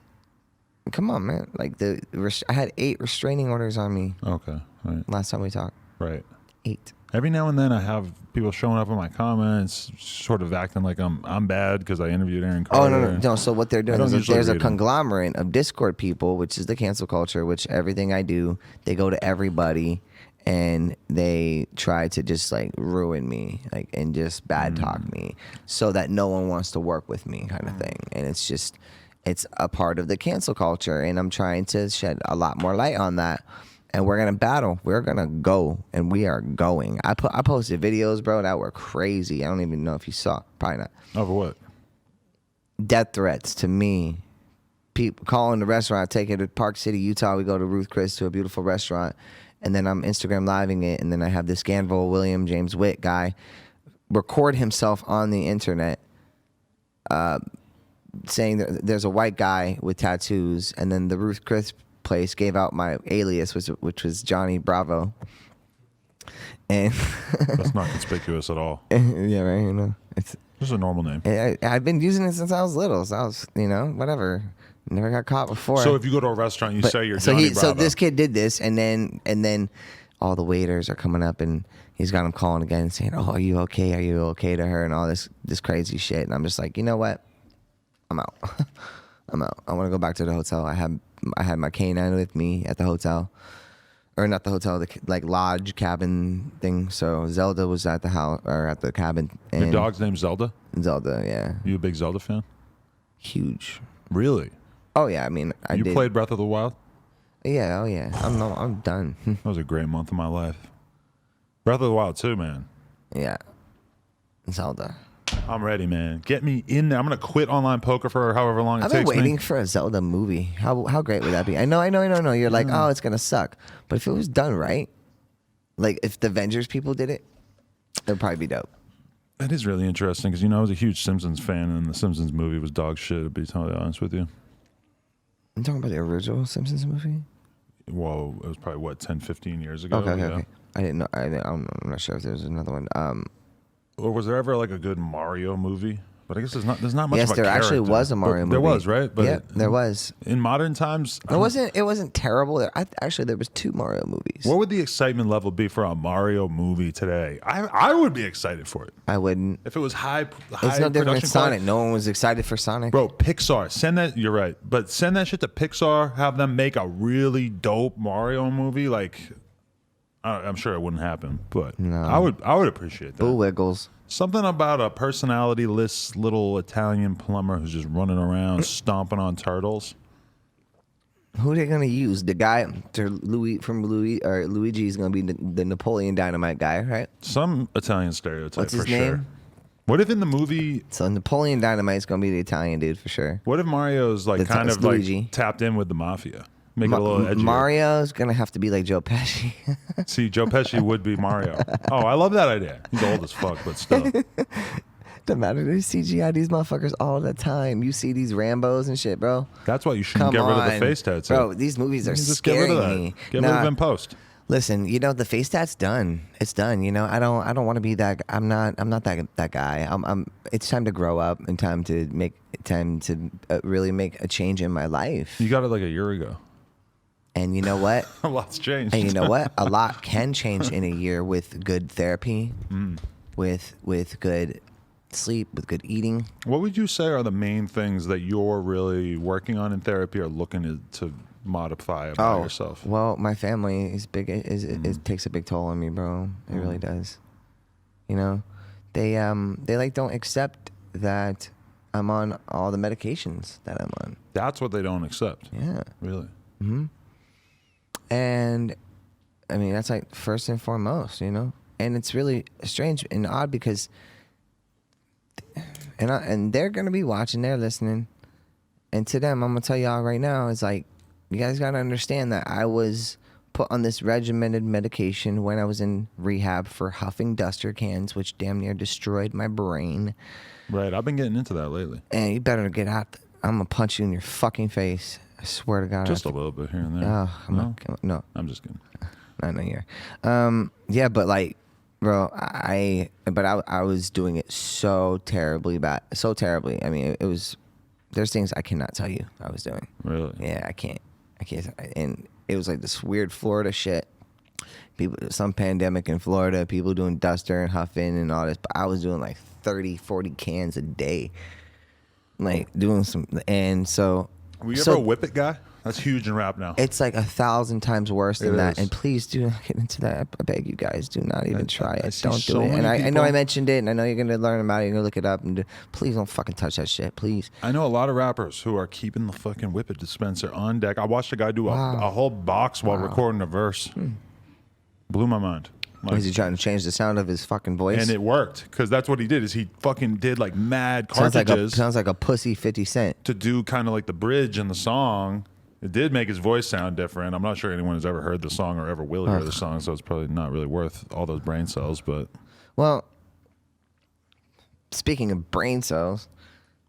come on, man. Like I had 8 restraining orders on me Okay. Right. last time we talked. Right. 8. Every now and then I have people showing up in my comments, sort of acting like I'm bad because I interviewed Aaron Oh Carter. no. So what they're doing don't is usually there's a read 'em. conglomerate of Discord people, which is the cancel culture, which everything I do, they go to everybody and they try to just like ruin me, like, and just bad talk me so that no one wants to work with me kind of thing. And it's a part of the cancel culture, and I'm trying to shed a lot more light on that. And we're gonna battle. We're gonna go, and we are going. I posted videos, bro, that were crazy. I don't even know if you saw. Probably not. Over what? Death threats to me. People calling the restaurant, take it to Park City, Utah. We go to Ruth Chris to a beautiful restaurant, and then I'm Instagram living it, and then I have this Scanville William James Witt guy record himself on the internet, saying that there's a white guy with tattoos, and then the Ruth Chris place gave out my alias, which was Johnny Bravo, and That's not conspicuous at all. yeah, right. You know, it's Just a normal name. I've been using it since I was little, so I was, you know, whatever. Never got caught before. So if you go to a restaurant, you say you're so Johnny Bravo. so this kid did this, and then all the waiters are coming up, and he's got him calling again and saying, "Oh, are you okay? Are you okay?" to her, and all this crazy shit. And I'm just like, you know what? I'm out. I'm out. I want to go back to the hotel. I had my canine with me at the hotel, or not the hotel, the like lodge cabin thing. So Zelda was at the house or at the cabin. And Your dog's name's Zelda? Zelda, yeah, You a big Zelda fan? huge. Really? Oh yeah, I mean, I You did. played Breath of the Wild? Yeah, oh yeah. I'm done. That was a great month of my life. Breath of the Wild too, man. Yeah, Zelda. I'm ready, man. Get me in there. I'm gonna quit online poker for however long it I've been takes waiting me. for a Zelda movie. How great would that be? I know. You're like, oh, it's gonna suck. But if it was done right, like if the Avengers people did it, it'd probably be dope. That is really interesting because I was a huge Simpsons fan, and the Simpsons movie was dog shit. To be totally honest with you. I'm talking about the original Simpsons movie. Whoa, it was probably what 10, 15 years ago. Okay. I didn't know. I'm not sure if there's another one. Or was there ever like a good Mario movie? But I guess there's not much. Yes, of a there actually character. was a Mario But movie. There was, right? But yeah, there was. in modern times, It wasn't terrible. Actually, there was 2 Mario movies. what would the excitement level be for a Mario movie today? I would be excited for it I wouldn't. if it was high. It's no different than production Sonic. quality. No one was excited for Sonic. Bro, Pixar, send that. You're right, but send that shit to Pixar. Have them make a really dope Mario movie. Like, I'm sure it wouldn't happen, but No. I would appreciate that. Boo Wiggles. Something about a personality-less little Italian plumber who's just running around stomping on turtles. Who they gonna use? The guy Luigi is gonna be the Napoleon Dynamite guy, right? Some Italian stereotype What's his for sure. name? What if in the movie? So Napoleon Dynamite is gonna be the Italian dude for sure. What if Mario's like That's kind of Luigi. like tapped in with the mafia? Make it a little edgier. Mario's gonna have to be like Joe Pesci. See, Joe Pesci would be Mario. Oh, I love that idea. He's old as fuck, but still. Doesn't matter. They CGI these motherfuckers all the time. You see these Rambos and shit, bro. That's why you shouldn't Come get rid on, of the face tattoo. bro. These movies are You just get rid of scaring that. me. Get rid of it in post. Listen, the face tat's done. It's done. I don't want to be that. I'm not that guy. It's time to grow up and time to really make a change in my life. You got it like a year ago. And you know what? A lot's changed. And you know what? A lot can change in a year with good therapy, with good sleep, with good eating. What would you say are the main things that you're really working on in therapy or looking to modify about yourself? Well, my family is big. It takes a big toll on me, bro. It really does. You know, they like don't accept that I'm on all the medications that I'm on. That's what they don't accept. Yeah. Really? Mm-hmm. And I mean, that's like first and foremost, you know? And it's really strange and odd because, and they're going to be watching, they're listening. And to them, I'm going to tell y'all right now, it's like, you guys got to understand that I was put on this regimented medication when I was in rehab for huffing duster cans, which damn near destroyed my brain. Right. I've been getting into that lately. And you better get out. I'm going to punch you in your fucking face. I swear to God. Just a little bit here and there. No. I'm just kidding. I know you're. Yeah, but like, bro, I was doing it so terribly bad. So terribly. I mean, it was, there's things I cannot tell you I was doing. Really? Yeah, I can't. And it was like this weird Florida shit. People, some pandemic in Florida, people doing duster and huffing and all this. But I was doing like 30, 40 cans a day. Like doing some, and so. Were you ever a whip it guy? That's huge in rap now. It's like 1,000 times worse than that. Is. And please do not get into that. I beg you guys, do not even try it. Don't do so it. And many I know I people- mentioned it, and I know you're going to learn about it. You're going to look it up. And please don't fucking touch that shit, please. I know a lot of rappers who are keeping the fucking whip it dispenser on deck. I watched a guy do Wow. a whole box while recording a verse. Blew my mind. Like, Was he trying to change the sound of his fucking voice? and it worked because that's what he did. Is he fucking did like mad sounds cartridges like a pussy 50 Cent. to do kind of like the bridge in the song. It did make his voice sound different. I'm not sure anyone has ever heard the song or ever will hear the song, so it's probably not really worth all those brain cells. But Well, speaking of brain cells,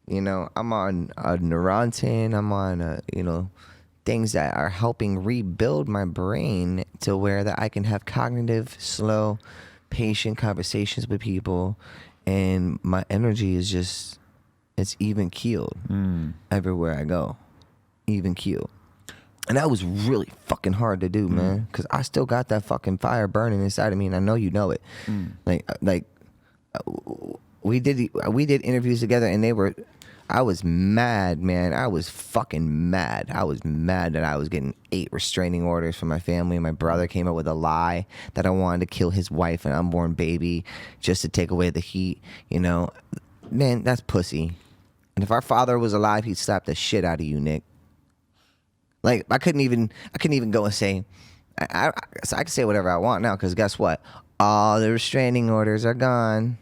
you know, I'm on a Neurontin. I'm on, things that are helping rebuild my brain to where that I can have cognitive, slow, patient conversations with people, and my energy is just, it's even keeled everywhere I go, even keeled. And that was really fucking hard to do, man, because I still got that fucking fire burning inside of me, and I know you know it. We did interviews together, and I was mad, man. I was fucking mad. I was mad that I was getting 8 restraining orders from my family. My brother came up with a lie that I wanted to kill his wife and unborn baby just to take away the heat. You know, man, that's pussy. And if our father was alive, he'd slap the shit out of you, Nick. Like, I couldn't even go and say, so I can say whatever I want now, because guess what? All the restraining orders are gone.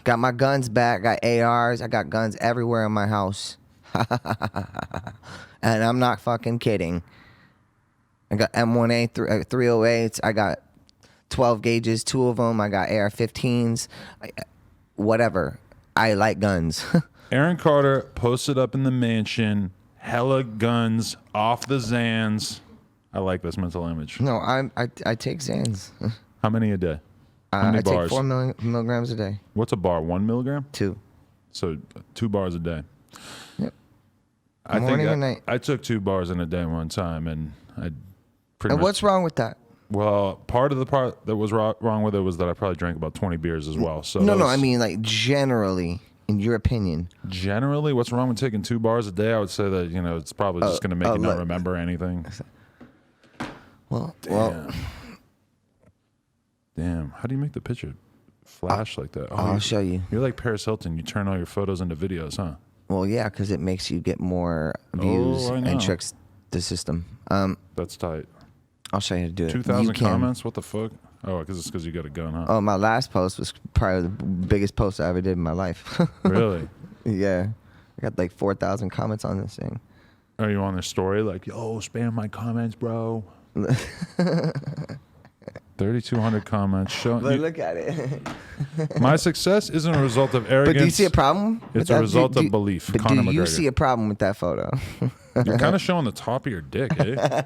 Got my guns back, got ARs, I got guns everywhere in my house. And I'm not fucking kidding. I got M1A 308s, I got 12 gauges, 2 of them, I got AR-15s, whatever. I like guns. Aaron Carter posted up in the mansion, hella guns off the Zans. I like this mental image. No, I take Xans. How many a day? How many I bars? take 4 milligrams a day. What's a bar? 1 milligram? 2. So 2 bars a day. Yep. I Morning think and night. I took 2 bars in a day one time, and I pretty And much. what's wrong with that? Well, part that was wrong with it was that I probably drank about 20 beers as well. So No, I mean like generally, in your opinion. generally, what's wrong with taking 2 bars a day? I would say that it's probably just going to make you not look. remember anything. Well, Damn, how do you make the picture flash like that? Oh, I'll show you. You're like Paris Hilton. You turn all your photos into videos, huh? Well, yeah, because it makes you get more views I know. and tricks the system. That's tight. I'll show you how to do it. 2,000 You can. comments? What the fuck? Oh, because it's because you got a gun, huh? Oh, my last post was probably the biggest post I ever did in my life. Really? Yeah. I got like 4,000 comments on this thing. Are you on their story like, yo, spam my comments, bro? 3,200 comments. But look at it. My success isn't a result of arrogance. But do you see a problem? with It's a that? result of belief. But Conor do you McGregor. see a problem with that photo? You're kind of showing the top of your dick, eh?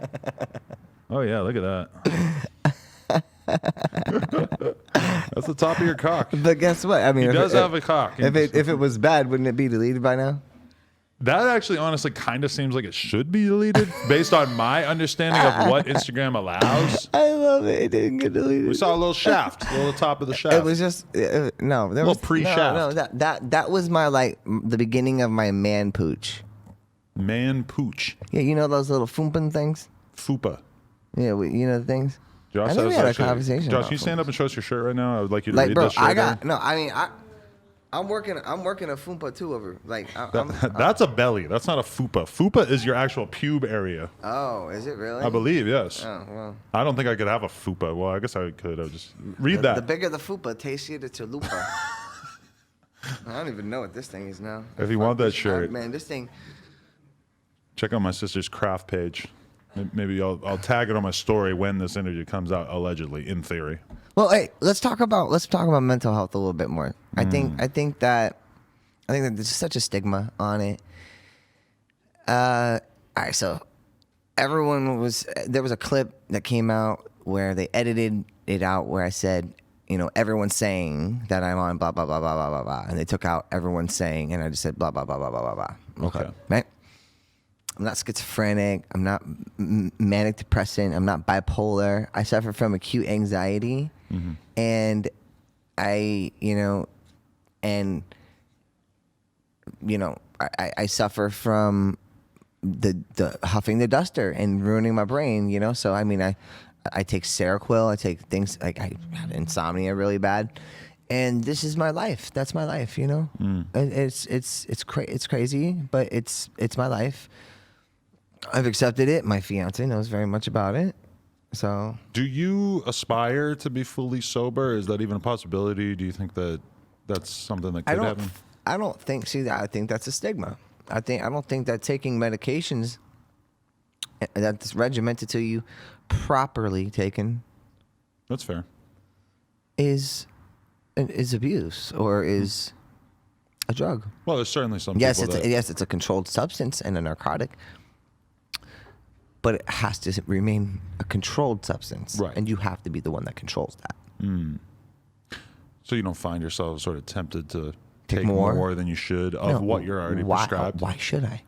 Oh, yeah, look at that. That's the top of your cock. But guess what? I mean, He does have a cock. If it was bad, wouldn't it be deleted by now? That actually, honestly, kind of seems like it should be deleted based on my understanding of what Instagram allows. I love it. It didn't get deleted. We saw a little shaft, a little top of the shaft. It was just no. There was pre-shaft. No, that was my the beginning of my man pooch. Man pooch. Yeah, you know those little foompan things. Fupa. Yeah, you know the things. Josh, I think we had a conversation. Josh, can you stand up and show us your shirt right now? I would like you to like, read bro, this shirt. I'm working a fupa too over. Like, that's a belly. That's not a fupa. Fupa is your actual pube area. Oh, is it really? I believe, yes. Oh, well. I don't think I could have a fupa. Well, I guess I could. I'll just read that. The bigger the fupa, tastier the chalupa. I don't even know what this thing is now. If you want that shirt, man, this thing. Check out my sister's craft page. Maybe I'll tag it on my story when this interview comes out. Allegedly, in theory. Well, hey, let's talk about mental health a little bit more. I think that there's such a stigma on it. All right, so there was a clip that came out where they edited it out where I said, everyone's saying that I'm on blah blah blah blah blah blah blah, and they took out everyone's saying, and I just said blah blah blah blah blah blah blah. Okay. Right. I'm not schizophrenic. I'm not manic depressant. I'm not bipolar. I suffer from acute anxiety, and I suffer from the huffing the duster and ruining my brain. So I mean, I take Seroquel. I take things like I have insomnia really bad. And this is my life. That's my life, It's crazy, but it's my life. I've accepted it. My fiance knows very much about it. So, do you aspire to be fully sober? Is that even a possibility? Do you think that that's something that could happen? I don't think. See, I think that's a stigma. I don't think that taking medications that's regimented to you, properly taken, that's fair, is abuse or is a drug. Well, there's certainly some. Yes, it's a controlled substance and a narcotic. But it has to remain a controlled substance. Right. And you have to be the one that controls that. So you don't find yourself sort of tempted to take more than you should of what you're already prescribed? Why should I?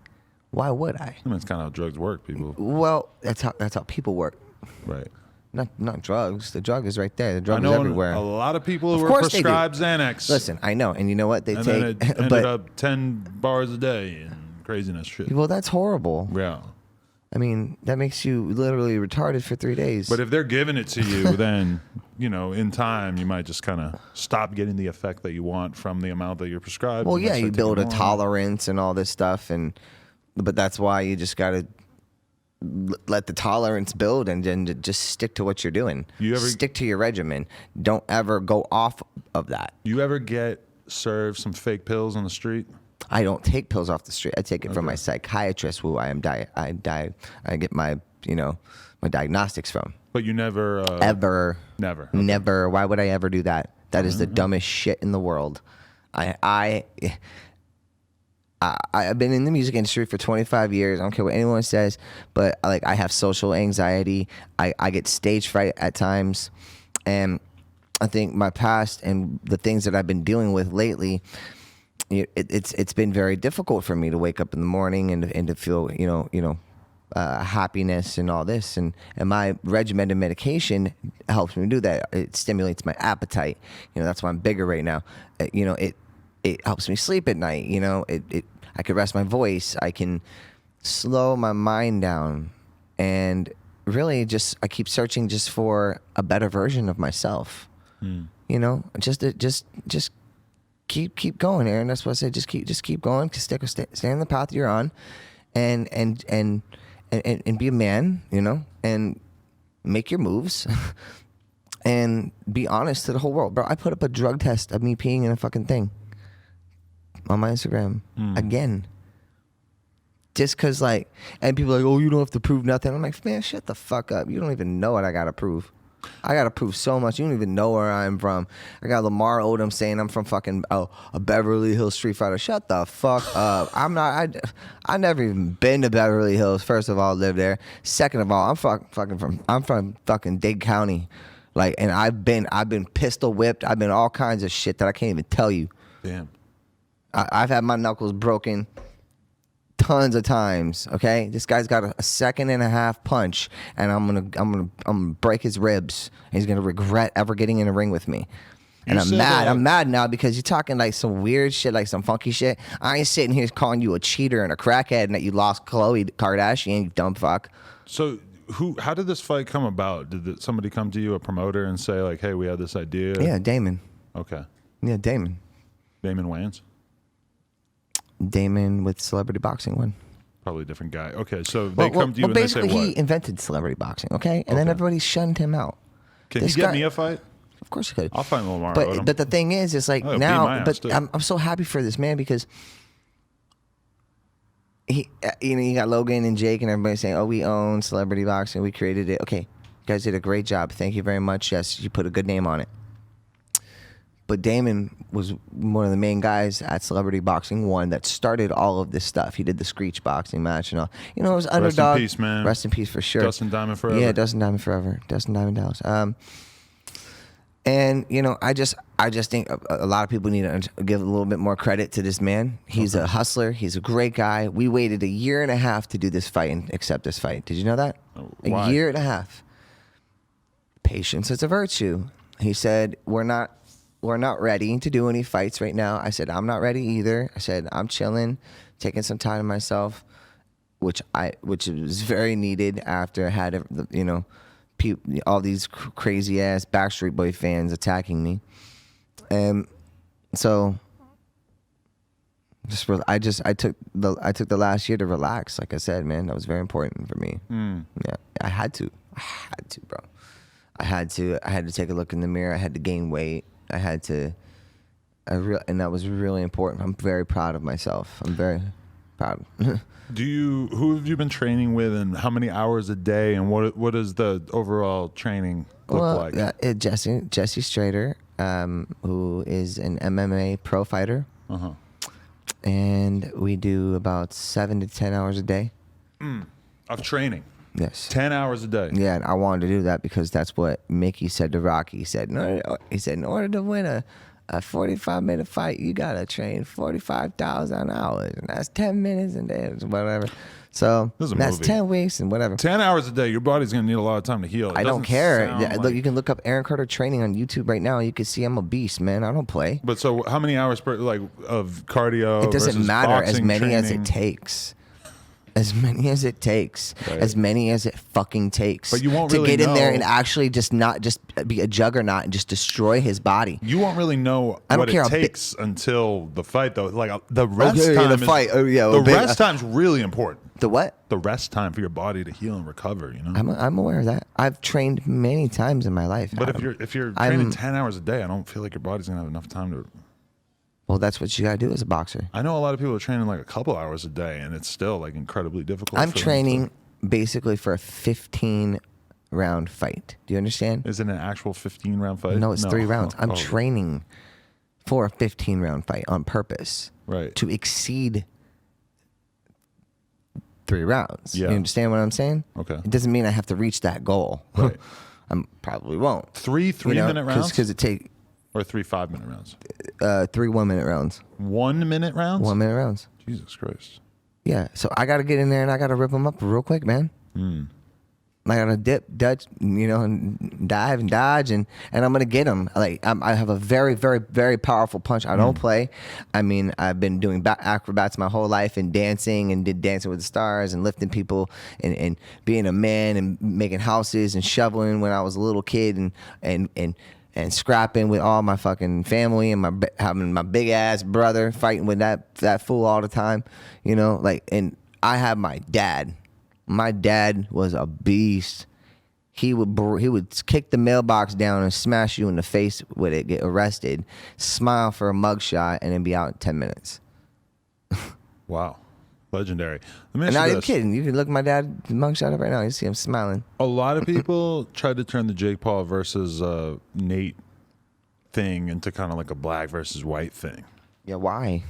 Why would I? I mean, it's kind of how drugs work, people. Well, that's how people work. Right. Not drugs. The drug is right there. The drug is everywhere. A lot of people who were prescribed Xanax. Listen, I know. And you know what? They then it ended up 10 bars a day and craziness shit. Well, that's horrible. Yeah. I mean, that makes you literally retarded for 3 days. But if they're giving it to you, then, in time, you might just kind of stop getting the effect that you want from the amount that you're prescribed. Well, yeah, you build a tolerance and all this stuff. But that's why you just got to let the tolerance build and then just stick to what you're doing. Stick to your regimen. Don't ever go off of that. You ever get served some fake pills on the street? I don't take pills off the street. I take it from my psychiatrist, who I get my my diagnostics from. But you never never. Okay. Why would I ever do that? That is the dumbest shit in the world. I've been in the music industry for 25 years. I don't care what anyone says, but I have social anxiety. I get stage fright at times, and I think my past and the things that I've been dealing with lately, it's been very difficult for me to wake up in the morning and to feel happiness and all this, and my regimented medication helps me do that. It stimulates my appetite. That's why I'm bigger right now. It helps me sleep at night. I can rest my voice. I can slow my mind down, and really I keep searching just for a better version of myself. Just keep going, Aaron. That's what I said. Just keep going. Stay on the path you're on, and be a man, and make your moves, and be honest to the whole world, bro. I put up a drug test of me peeing in a fucking thing on my Instagram again, just cause and people are like, oh, you don't have to prove nothing. I'm like, man, shut the fuck up. You don't even know what I gotta prove. I gotta prove so much. You don't even know where I'm from. I got Lamar Odom saying I'm from fucking a Beverly Hills Street Fighter. Shut the fuck up. I'm not. I never even been to Beverly Hills. First of all, live there. Second of all, I'm from fucking Dade County, and I've been pistol whipped. I've been all kinds of shit that I can't even tell you. Damn. I've had my knuckles broken. tons of times. Okay, this guy's got a second and a half punch, and I'm gonna break his ribs. And he's gonna regret ever getting in a ring with me. And I'm mad. I'm mad now because you're talking like some weird shit, like some funky shit. I ain't sitting here calling you a cheater and a crackhead and that you lost Khloe Kardashian, you dumb fuck. So how did this fight come about? Did somebody come to you, a promoter, and say like, "Hey, we had this idea"? Yeah, Damon. Okay. Yeah, Damon. Damon Wayans. Damon with celebrity boxing won. Probably a different guy. Okay, so they come to you and they say what? Basically, he invented celebrity boxing. Okay, and then everybody shunned him out. Can you get me a fight? Of course you could. I'll fight Lamar Odom. But the thing is, it's like now. But I'm so happy for this man because he, you got Logan and Jake and everybody saying, "Oh, we own celebrity boxing. We created it." Okay, you guys did a great job. Thank you very much. Yes, you put a good name on it. But Damon was one of the main guys at Celebrity Boxing 1 that started all of this stuff. He did the Screech boxing match and all. You know, it was underdog. Rest in peace, man. Rest in peace for sure. Dustin Diamond forever. Yeah, Dustin Diamond forever. Dustin Diamond Dallas. And you know, I just think a lot of people need to give a little bit more credit to this man. He's a hustler. He's a great guy. We waited 1.5 years to do this fight and accept this fight. Did you know that? Why? 1.5 years. Patience is a virtue. He said, we're not ready to do any fights right now. I said, I'm not ready either. I said, I'm chilling, taking some time to myself, which was very needed after I had, you know, all these crazy ass Backstreet Boy fans attacking me. And so I took the last year to relax. Like I said, man, that was very important for me. Yeah, I had to, bro. I had to take a look in the mirror. I had to gain weight. And that was really important. I'm very proud of myself. I'm very proud. Who have you been training with, and how many hours a day, and what does the overall training look like? Jesse Strader, who is an MMA pro fighter, and we do about 7 to 10 hours a day Of training. Yes. 10 hours a day. Yeah, and I wanted to do that because that's what Mickey said to Rocky. He said, in order to win a 45-minute fight, you got to train 45,000 hours. And that's 10 minutes and then whatever. So that's 10 weeks and whatever. 10 hours a day, your body's going to need a lot of time to heal. I don't care. Look, you can look up Aaron Carter training on YouTube right now. You can see I'm a beast, man. I don't play. But so how many hours of cardio? It doesn't matter. As many training? As it takes. As many as it takes, right. As many as it fucking takes. But you won't to really get in there and actually not just be a juggernaut and just destroy his body. You won't really know what it takes until the fight, though. Like the rest time, the rest time's really important. The what? The rest time for your body to heal and recover. You know, I'm aware of that. I've trained many times in my life. But if you're training 10 hours a day, I don't feel like your body's gonna have enough time to. Well, that's what you gotta do as a boxer. I know a lot of people are training like a couple hours a day, and it's still like incredibly difficult. I'm training basically for a 15-round fight. Do you understand? Is it an actual 15-round fight? No, it's 3 rounds. I'm training for a 15-round fight on purpose. Right. To exceed 3 rounds. Yeah. You understand what I'm saying? Okay. It doesn't mean I have to reach that goal. Right. I probably won't. 3 3-minute rounds? Because it takes... Or 3 5-minute rounds? 3 1-minute rounds. 1 minute rounds? 1 minute rounds. Jesus Christ. Yeah, so I got to get in there and I got to rip them up real quick, man. I got to dip, dutch, and dive and dodge, and I'm going to get them. Like, I have a very, very, very powerful punch. I don't play. I mean, I've been doing acrobats my whole life and dancing and did Dancing with the Stars and lifting people and being a man and making houses and shoveling when I was a little kid and scrapping with all my fucking family and having my big ass brother fighting with that fool all the time, and I have my dad. My dad was a beast. He would kick the mailbox down and smash you in the face with it, get arrested, smile for a mugshot, and then be out in 10 minutes. Wow. Legendary. Let me ask and you not this. even kidding. You can look my dad mugshot up right now. You see him smiling. A lot of people tried to turn the Jake Paul versus Nate thing into kind of like a black versus white thing. Yeah, why?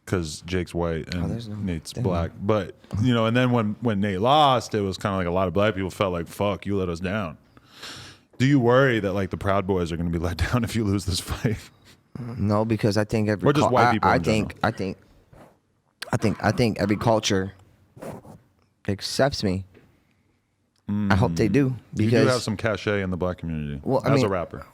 Because Jake's white and Nate's black. But, and then when Nate lost, it was kind of like a lot of black people felt like, fuck, you let us down. Do you worry that like the Proud Boys are going to be let down if you lose this fight? No, because I think or just white people I think every culture accepts me. I hope they do, because you do have some cachet in the black community. Well, as a rapper.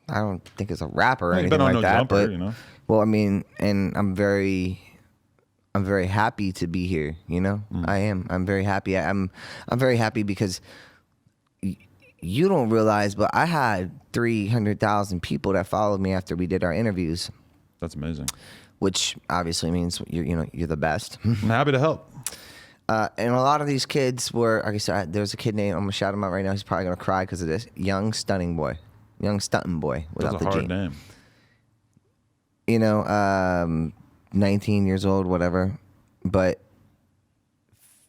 I don't think it's a rapper or You've anything been on like No that. Jumper, But you know. well, I mean, and I'm very happy to be here. You know, I am. I'm very happy. I'm very happy because you don't realize, but I had 300,000 people that followed me after we did our interviews. That's amazing. Which obviously means you're the best. I'm happy to help. And a lot of these kids were, like I said, there's a kid named, I'm gonna shout him out right now. He's probably gonna cry because of this. Young Stunting Boy without That's a the hard G. name. You know, 19 years old, whatever. But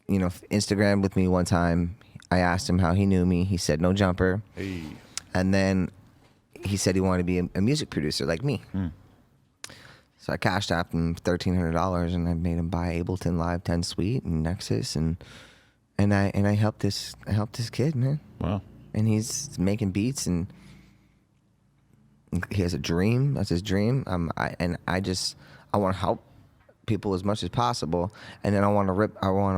you know, Instagram with me one time. I asked him how he knew me. He said No Jumper. Hey. And then he said he wanted to be a music producer like me. So I cashed out him $1,300, and I made him buy Ableton Live 10 Suite and Nexus, and I helped this kid, man. Wow. And he's making beats, and he has a dream. That's his dream. I want to help people as much as possible, and then I want to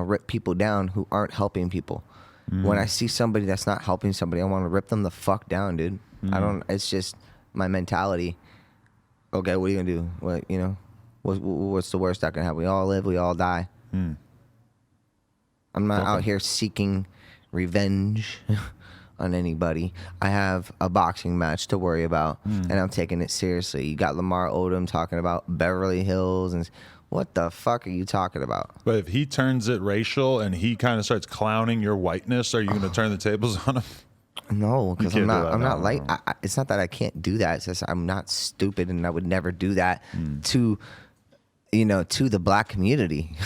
rip people down who aren't helping people. When I see somebody that's not helping somebody, I want to rip them the fuck down, dude. It's just my mentality. Okay, what are you gonna do? What, you know, what's the worst that can happen? We all live, we all die. I'm not out here seeking revenge on anybody. I have a boxing match to worry about, and I'm taking it seriously. You got Lamar Odom talking about Beverly Hills, and what the fuck are you talking about? But if he turns it racial and he kind of starts clowning your whiteness, are you going to turn the tables on him? No, because I'm not like. No. It's not that I can't do that. It's just I'm not stupid, and I would never do that to the black community.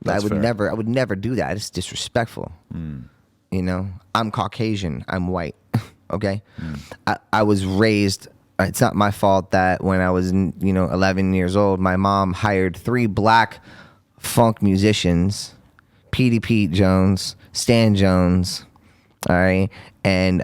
That's fair. I would never do that. It's disrespectful. You know, I'm Caucasian. I'm white. Okay, I was raised. It's not my fault that when I was 11 years old, my mom hired 3 black funk musicians, Petey Pete Jones, Stan Jones. All right. And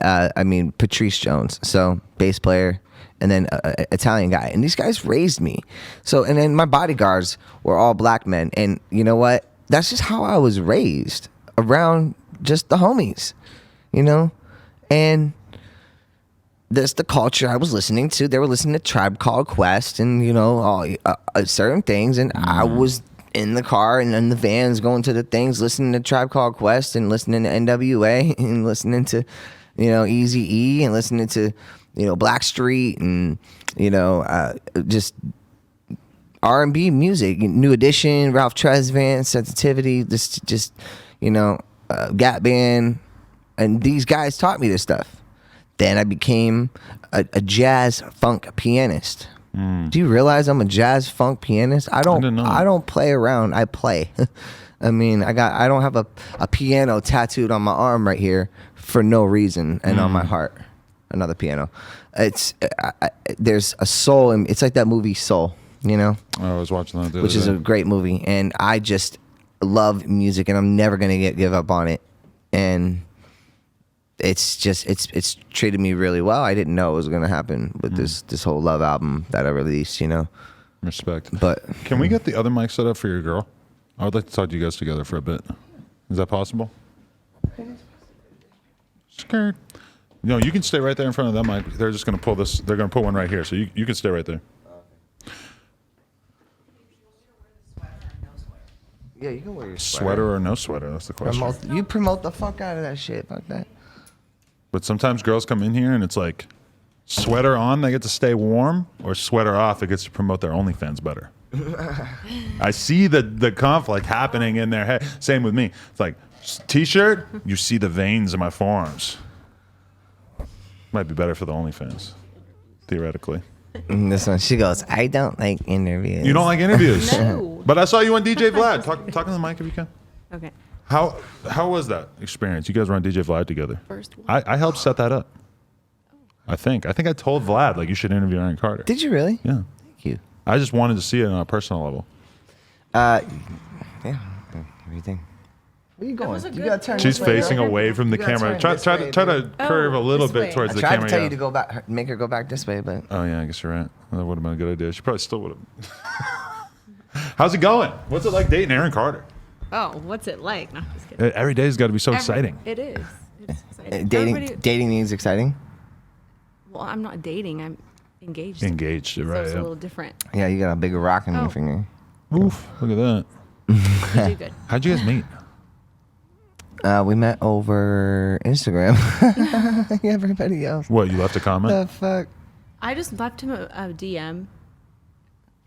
Patrice Jones, so bass player, and then Italian guy. And these guys raised me. So, and then my bodyguards were all black men. And you know what? That's just how I was raised, around just the homies, you know? And that's the culture I was listening to. They were listening to Tribe Called Quest and, all certain things. And I was in the car and in the vans going to the things, listening to Tribe Called Quest and listening to NWA and listening to, Eazy-E and listening to, Blackstreet and, just R&B music, New Edition, Ralph Tresvant, Sensitivity, just Gap Band. And these guys taught me this stuff. Then I became a jazz funk pianist. Do you realize I'm a jazz funk pianist? I don't play around. I play. I mean, I don't have a piano tattooed on my arm right here for no reason, and on my heart, another piano. It's there's a soul, and it's like that movie Soul. I was watching that, which is a great movie, and I just love music, and I'm never gonna give up on it. And it's treated me really well. I didn't know it was gonna happen with this whole Love album that I released. Respect. But can we get the other mic set up for your girl? I would like to talk to you guys together for a bit. Is that possible? Scared. No, you can stay right there in front of that mic. They're just gonna pull this. They're gonna put one right here, so you can stay right there. Yeah, you can wear your Sweater or no sweater? That's the question. You promote the fuck out of that shit. Fuck that. But sometimes girls come in here and it's like, sweater on, they get to stay warm, or sweater off, it gets to promote their OnlyFans better. I see the conflict happening in their head. Same with me. It's like, t-shirt, you see the veins in my forearms. Might be better for the OnlyFans, theoretically. This one, she goes, I don't like interviews. You don't like interviews? No. But I saw you on DJ Vlad. Talk on the mic if you can. Okay. How was that experience? You guys were on DJ Vlad together. First one. I helped set that up. I think I told Vlad, like, you should interview Aaron Carter. Did you really? Yeah. Thank you. I just wanted to see it on a personal level. Yeah. What do you think? Where you going? was a You good- gotta turn She's this way, facing girl. away from the You gotta camera. turn Try this way, to curve a little this bit way. towards I the tried camera. to tell yeah. you to go back, make her go back this way, but Oh yeah, I guess you're right. That would have been a good idea. She probably still would have. How's it going? What's it like dating Aaron Carter? Oh, what's it like? No, just kidding. Every day's got to be so exciting. It is. It's exciting. Dating is exciting. Well, I'm not dating. I'm engaged. Engaged, So right? it's a Yeah. little different. Yeah, you got a bigger rock in your Oh. finger. Oof! Look at that. You do good. How'd you guys meet? We met over Instagram. Everybody else. What, you left a comment? The fuck? I just left him a DM,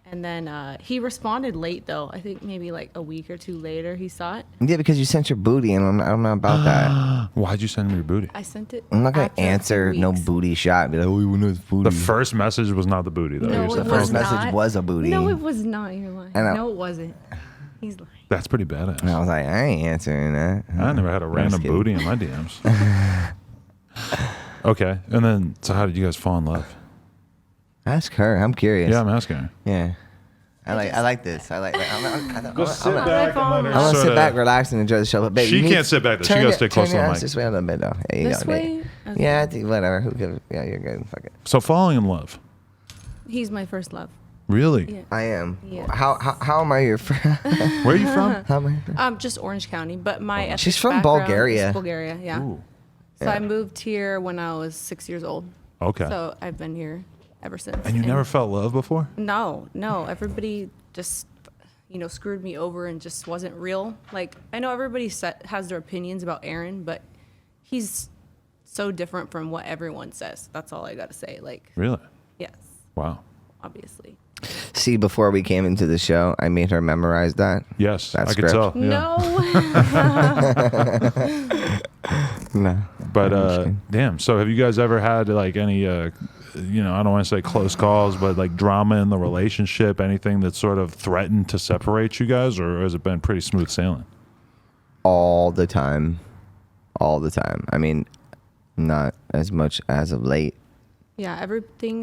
and then he responded late though. I think maybe like a week or two later he saw it. Yeah, because you sent your booty, and I'm not about that. Why'd you send me your booty? I sent it. I'm not gonna after a few answer no weeks. booty shot. Be like, oh, you know it's booty. The first message was not the booty, though. No, You're it saying. The was first message not. was a booty. No, it was not. You're lying. I know. No, it wasn't. He's lying. That's pretty badass. And I was like, I ain't answering that. I never had a random kidding. booty in my DMs. Okay, and then so how did you guys fall in love? Ask her. I'm curious. Yeah, I'm asking her. Yeah. I like this. I like that. I'm gonna Sorta. sit back, relax, and enjoy the show. But baby, She you can't sit back there. She gotta stay close to the turn your mic. ass this way a little bit, though. There you This go, way? babe. Okay. Yeah, I think whatever. Who gives? Yeah, you're good. Fuck it. So falling in love, He's my first love. really? Yeah. I am. Yeah. How am I your friend? Where are you from? How am I your friend? Just Orange County, but my ethnic She's from background Bulgaria. is Bulgaria, yeah. Ooh. So I moved here when I was 6 years old. Okay. So I've been here ever since. And you never felt love before? No. Everybody just, screwed me over and just wasn't real. Like, I know everybody has their opinions about Aaron, but he's so different from what everyone says. That's all I got to say. Like, Really? yes, Wow. obviously. See, before we came into the show, I made her memorize that. Yes, That I could script. tell. Yeah. No. No. But just kidding. damn. So have you guys ever had like any, I don't want to say close calls, but like drama in the relationship? Anything that sort of threatened to separate you guys, or has it been pretty smooth sailing? All the time. I mean, not as much as of late. Yeah, everything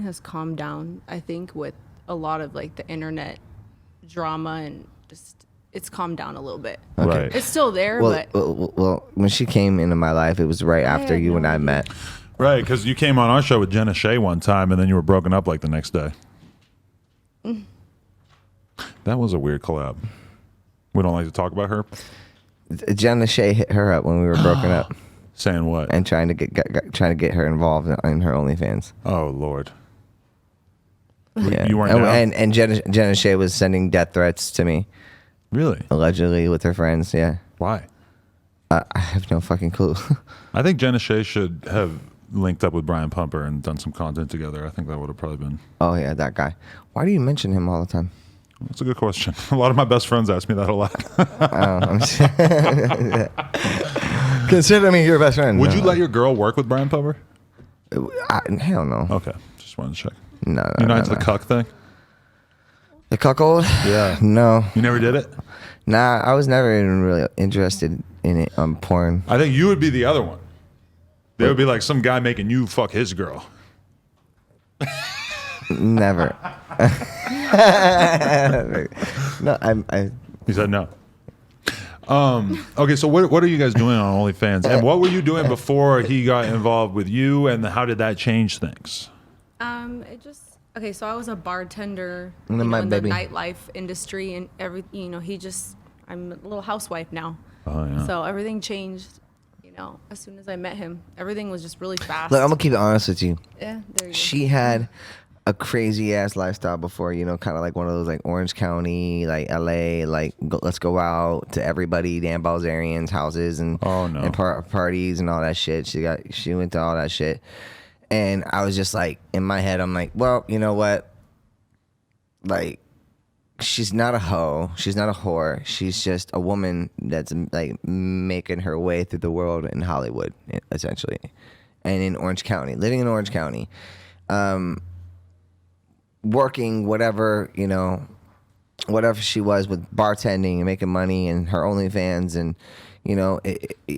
has calmed down, I think, with a lot of like the internet drama, and just it's calmed down a little bit. Okay. Right. It's still there, Well, but well, when she came into my life, it was right after had you no and I idea. met. Right, because you came on our show with Jenna Shea one time, and then you were broken up like the next day. That was a weird collab. We don't like to talk about her. Jenna Shea hit her up when we were broken up, Saying what? and trying to get her involved in her OnlyFans. Oh Lord. Yeah. You weren't down? and Jenna Shea was sending death threats to me, Really? allegedly with her friends. Yeah, Why? I have no fucking clue. I think Jenna Shea should have linked up with Brian Pumper and done some content together. I think that would have probably been. Oh yeah, that guy. Why do you mention him all the time? That's a good question. A lot of my best friends ask me that a lot. Consider me your best friend. Would No. you let your girl work with Brian Pumper? Hell no. Okay, just wanted to check. No, no, You're not no, into the no. cuck thing? The cuckold? Yeah. No. You never did it? Nah, I was never even really interested in it on porn. I think you would be the other one. There would be like some guy making you fuck his girl. Never. No, He said no. Okay, so what are you guys doing on OnlyFans? And what were you doing before he got involved with you, and how did that change things? it just okay. So I was a bartender And then my in the baby. nightlife industry, and I'm a little housewife now. Oh, yeah. So everything changed. As soon as I met him, everything was just really fast. Look, I'm gonna keep it honest with you. Yeah, there you go. She had a crazy ass lifestyle before, kind of like one of those like Orange County, like LA, like let's go out to everybody, Dan Balzerian's houses and Oh, no. and parties and all that shit. She went to all that shit, and I was just like in my head, I'm like, well, you know what, like. She's not a hoe. She's not a whore. She's just a woman that's like making her way through the world in Hollywood, essentially, and in Orange County, living in Orange County, working whatever she was with bartending and making money and her OnlyFans, and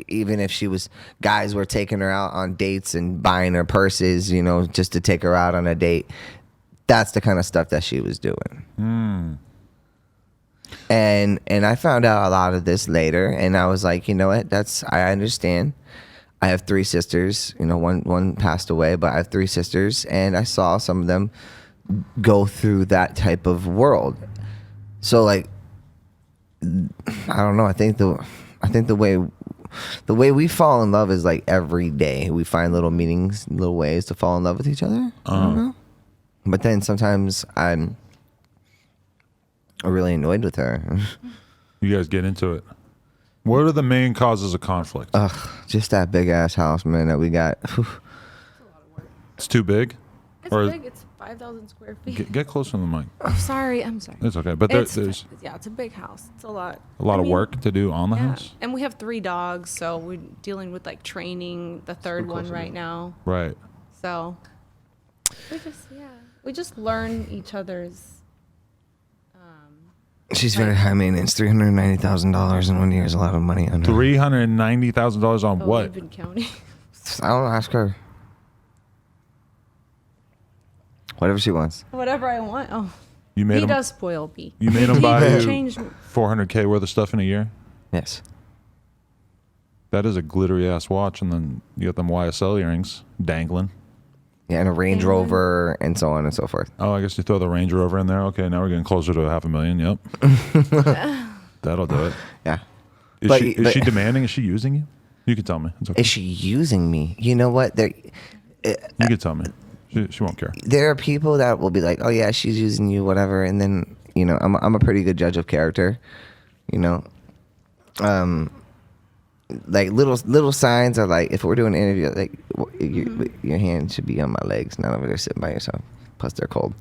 even if she was, guys were taking her out on dates and buying her purses, just to take her out on a date. That's the kind of stuff that she was doing. And I found out a lot of this later, and I was like, you know what? I understand. I have 3 sisters. One passed away, but I have 3 sisters, and I saw some of them go through that type of world. So like, I don't know. I think the way we fall in love is like every day we find little meanings, little ways to fall in love with each other. I don't know. But then sometimes I'm really annoyed with her. You guys get into it. What are the main causes of conflict? Just that big ass house, man, that we got. It's too big? It's Or- big. It's 5,000 square feet. Get closer to the mic. I'm sorry. It's okay. But there's It's a big house. It's a lot. a lot I of mean, work to do on the Yeah. house. And we have 3 dogs, so we're dealing with like training the third one closer right to- now. Right. So we just learn each other's. She's very high maintenance. $390,000 in 1 year is a lot of money on her. $390,000 on Oh, what? we've been counting. I don't know. Ask her. Whatever she wants. Whatever I want. Oh, You made he him. does spoil me. You made him He buy you changed me. $400K worth of stuff in a year. Yes. That is a glittery ass watch, and then you got them YSL earrings dangling. Yeah, and a Range Rover and so on and so forth. Oh, I guess you throw the Range Rover in there. Okay, now we're getting closer to $500,000. Yep. That'll do it. Yeah. Is she demanding? Is she using you? You can tell me. It's okay. Is she using me? You know what? You can tell me. She won't care. There are people that will be like, "Oh yeah, she's using you, whatever," and then I'm a pretty good judge of character, like little signs are like, if we're doing an interview, like your hand should be on my legs, not over there sitting by yourself. Plus they're cold.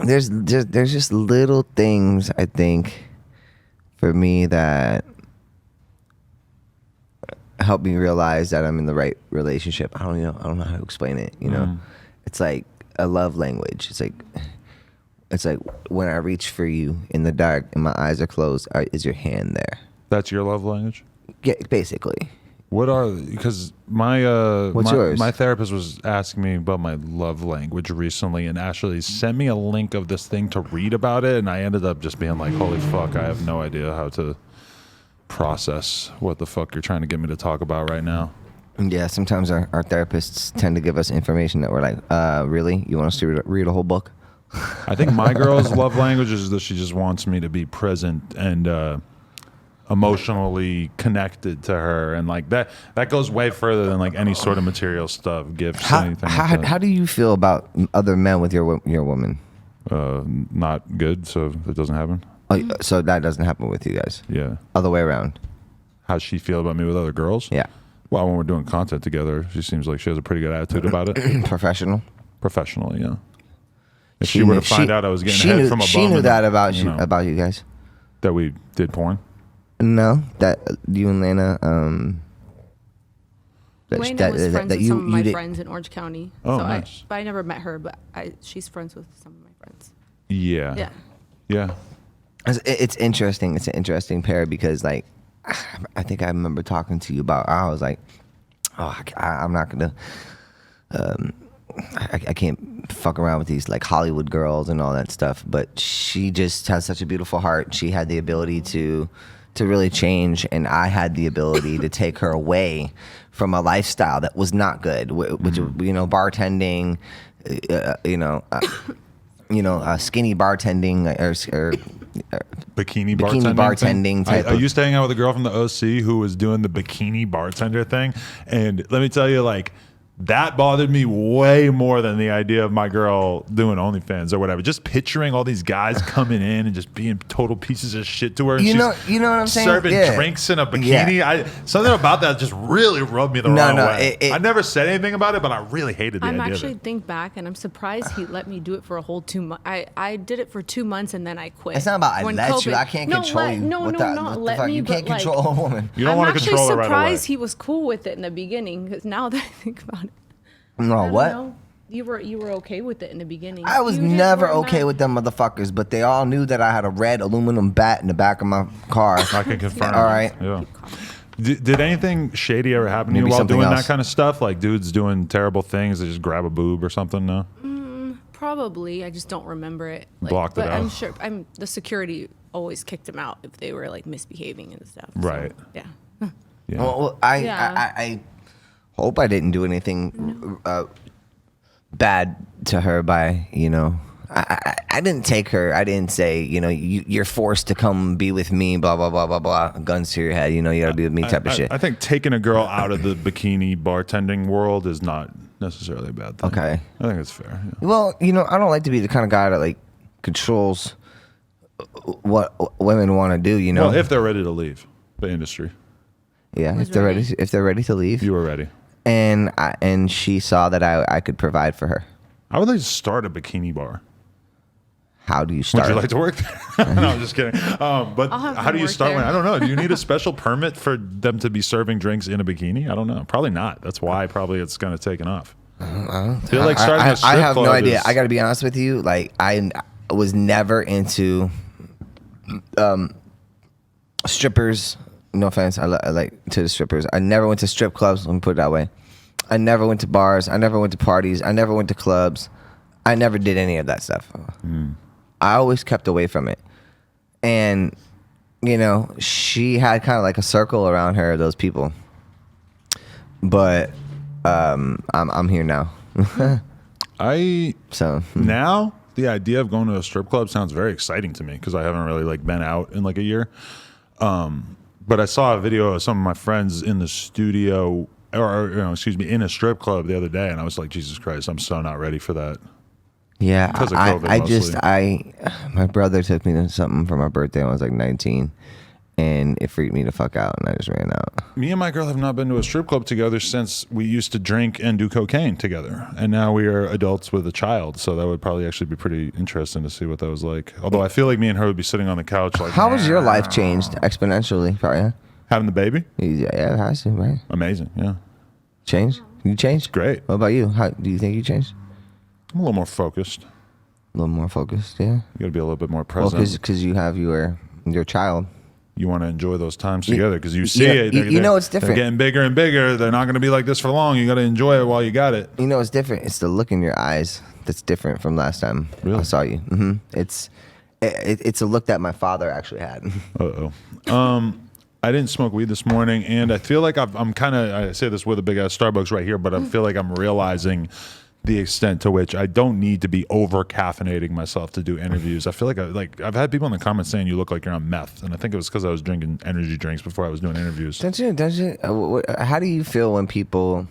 There's just little things I think for me that help me realize that I'm in the right relationship. I don't know how to explain it. It's like a love language. It's like when I reach for you in the dark and my eyes are closed, is your hand there? That's your love language? Yeah, basically. What are, because my What's yours? my therapist was asking me about my love language recently, and actually sent me a link of this thing to read about it, and I ended up just being like, holy fuck, I have no idea how to process what the fuck you're trying to get me to talk about right now. Yeah, sometimes our therapists tend to give us information that we're like, really? You want us to read a whole book? I think my girl's love language is that she just wants me to be present and emotionally connected to her, and like that goes way further than like any sort of material stuff, gifts, anything like that. How do you feel about other men with your woman? Not good, so it doesn't happen. Oh, so that doesn't happen with you guys? Yeah. Other way around? How's she feel about me with other girls? Yeah. Well, when we're doing content together, she seems like she has a pretty good attitude about it. Professional? Professionally, yeah. If she were to find out I was getting head from a bum, she knew that about you know, about you guys. that we did porn. No, that you and Lena. Lena was friends with some of my did- friends in Orange County. Oh, so nice. I never met her, but she's friends with some of my friends. Yeah. Yeah. Yeah. It's interesting. It's an interesting pair because, like, I think I remember talking to you about. I was like, oh, I'm not gonna. I can't fuck around with these like Hollywood girls and all that stuff. But she just has such a beautiful heart. She had the ability to really change, and I had the ability to take her away from a lifestyle that was not good, which bartending, skinny bartending or Bikini bikini bartending type I of- used to hang out with a girl from the OC who was doing the bikini bartender thing, and let me tell you, like, that bothered me way more than the idea of my girl doing OnlyFans or whatever. Just picturing all these guys coming in and just being total pieces of shit to her. And You she's know what I'm saying? serving Yeah. drinks in a bikini. Yeah. Something about that just really rubbed me the wrong No, way. I never said anything about it, but I really hated the I'm idea actually of it. think back, and I'm surprised he let me do it for a whole 2 months. I did it for 2 months, and then I quit. It's not about I When let you. COVID I can't no, control let, you. No, What no, the- not what the let fuck? me. You can't but control a woman. You don't I'm want to actually control her right away. surprised he was cool with it in the beginning, because now that I think about it, No, I don't what? know. You were okay with it in the beginning. I was You just never were okay not. with them motherfuckers, but they all knew that I had a red aluminum bat in the back of my car. I can confirm. All right. Yeah. Did anything shady ever happen to Maybe you while something doing else. that kind of stuff? Like dudes doing terrible things, they just grab a boob or something? No. Probably, I just don't remember it. Blocked it but out. I'm sure. The security always kicked him out if they were like misbehaving and stuff. so, Right. yeah. Yeah. Well, Yeah. I hope I didn't do anything bad to her by I didn't take her. I didn't say, you're forced to come be with me, blah, blah, blah, blah, blah. Guns to your head, you got to be with me type of shit. I think taking a girl out of the bikini bartending world is not necessarily a bad thing. Okay. I think it's fair. Yeah. Well, I don't like to be the kind of guy that, like, controls what women want to do, Well, if they're ready to leave the industry. Yeah, if they're ready to leave. You were ready. And she saw that I could provide for her. I would like to start a bikini bar. How do you start? Would you like to work there? No, I'm just kidding. But how do you start one? I don't know. Do you need a special permit for them to be serving drinks in a bikini? I don't know. Probably not. That's why probably it's kind of taken off. I feel like starting a strip I have club no idea. I got to be honest with you. Like, I was never into strippers. No offense. I like to the strippers. I never went to strip clubs. Let me put it that way. I never went to bars. I never went to parties. I never went to clubs. I never did any of that stuff. I always kept away from it. And, she had kind of like a circle around her of those people. But I'm here now. Now the idea of going to a strip club sounds very exciting to me because I haven't really like been out in like a year. But I saw a video of some of my friends in the studio in a strip club the other day, and I was like, Jesus Christ, I'm so not ready for that. Yeah, because of COVID, my brother took me to something for my birthday when I was like 19, and it freaked me the fuck out, and I just ran out. Me and my girl have not been to a strip club together since we used to drink and do cocaine together, and now we are adults with a child, so that would probably actually be pretty interesting to see what that was like. Although I feel like me and her would be sitting on the couch like, how has your life changed exponentially, probably? Having the baby? Yeah, it has to, right? Amazing, yeah. Changed? You changed? Great. What about you? How do you think you changed? I'm a little more focused. A little more focused, yeah. You got to be a little bit more present. Well, because you have your child. You want to enjoy those times together because you see it. It's different. They're getting bigger and bigger. They're not going to be like this for long. You got to enjoy it while you got it. It's different. It's the look in your eyes that's different from last time I saw you. Mm-hmm. It's a look that my father actually had. I didn't smoke weed this morning, and I feel like I'm kind of, I say this with a big ass Starbucks right here, but I feel like I'm realizing the extent to which I don't need to be over caffeinating myself to do interviews. I feel like I've had people in the comments saying you look like you're on meth, and I think it was because I was drinking energy drinks before I was doing interviews. Don't you? How do you feel when people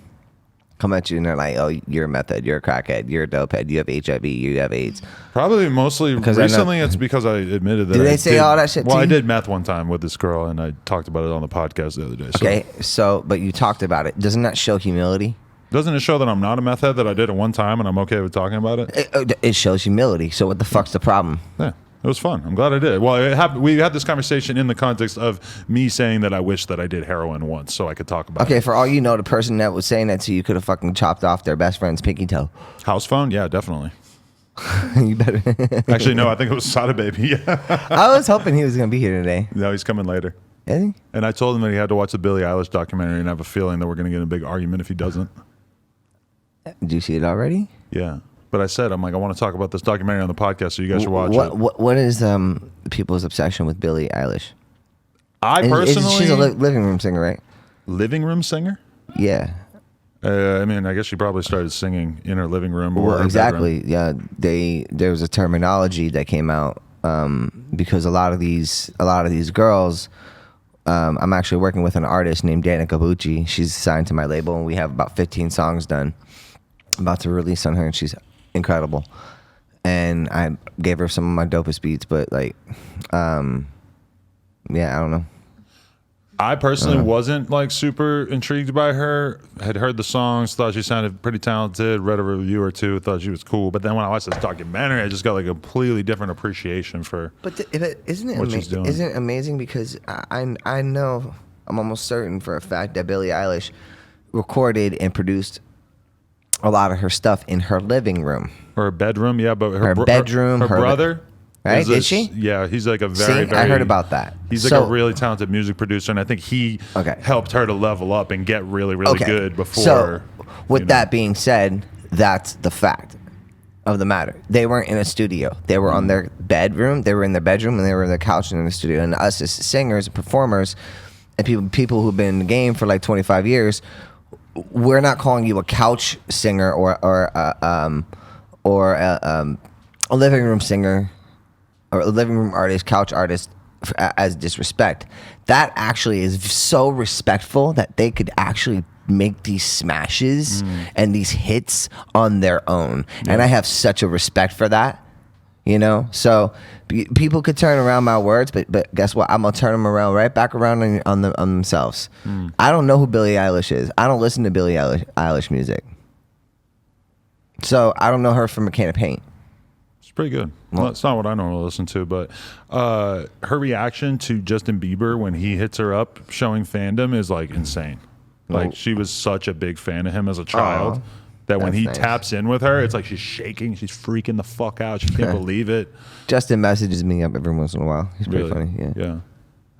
come at you and they're like, "Oh, you're a meth head, you're a crackhead, you're a dope head, you have HIV, you have AIDS"? Probably mostly recently it's because I admitted that. Did they say all that shit? Well, I did meth one time with this girl, and I talked about it on the podcast the other day. Okay, but you talked about it. Doesn't that show humility? Doesn't it show that I'm not a meth head, that I did it one time and I'm okay with talking about it? It shows humility. So what the fuck's the problem? Yeah, it was fun. I'm glad I did it. Well, we had this conversation in the context of me saying that I wish that I did heroin once so I could talk about it. Okay, for all you know, the person that was saying that to you could have fucking chopped off their best friend's pinky toe. House phone? Yeah, definitely. You better. Actually, no, I think it was Sada Baby. I was hoping he was going to be here today. No, he's coming later. Is he? And I told him that he had to watch the Billy Eilish documentary, and I have a feeling that we're going to get in a big argument if he doesn't. Did you see it already? Yeah. But I said, I want to talk about this documentary on the podcast, so you guys should watch it. What is people's obsession with Billie Eilish? I personally... She's a living room singer, right? Living room singer? Yeah. I guess she probably started singing in her living room. Or exactly. Yeah. There was a terminology that came out because a lot of these girls... I'm actually working with an artist named Danica Bucci. She's signed to my label, and we have about 15 songs done. About to release on her, and she's incredible. And I gave her some of my dopest beats, but yeah, I don't know. I personally wasn't like super intrigued by her. Had heard the songs, thought she sounded pretty talented, read a review or two, thought she was cool. But then when I watched this documentary, I just got like a completely different appreciation for what she's doing. Isn't it amazing? Because I know, I'm almost certain for a fact that Billie Eilish recorded and produced a lot of her stuff in her living room. Or her bedroom, yeah. But her bedroom, her brother... Right? Did she? Yeah, he's like a very, I heard about that. He's like a really talented music producer, and I think he helped her to level up and get really, really good before. So, with that being said, that's the fact of the matter. They weren't in a studio. They were on their bedroom. They were in their bedroom, and they were in their couch and in the studio. And us as singers and performers, and people who've been in the game for like 25 years, we're not calling you a couch singer or a living room singer or a living room artist, couch artist as disrespect. That actually is so respectful that they could actually make these smashes and these hits on their own. Yeah. And I have such a respect for that, you know? So people could turn around my words, but guess what? I'm going to turn them around right back around on themselves. I don't know who Billie Eilish is. I don't listen to Billie Eilish music. So I don't know her from a can of paint. It's pretty good. Well, it's not what I normally listen to, but her reaction to Justin Bieber when he hits her up showing fandom is like insane. Like she was such a big fan of him as a child that when he taps in with her, it's like she's shaking, she's freaking the fuck out. She can't believe it. Justin messages me up every once in a while. He's pretty funny. Yeah.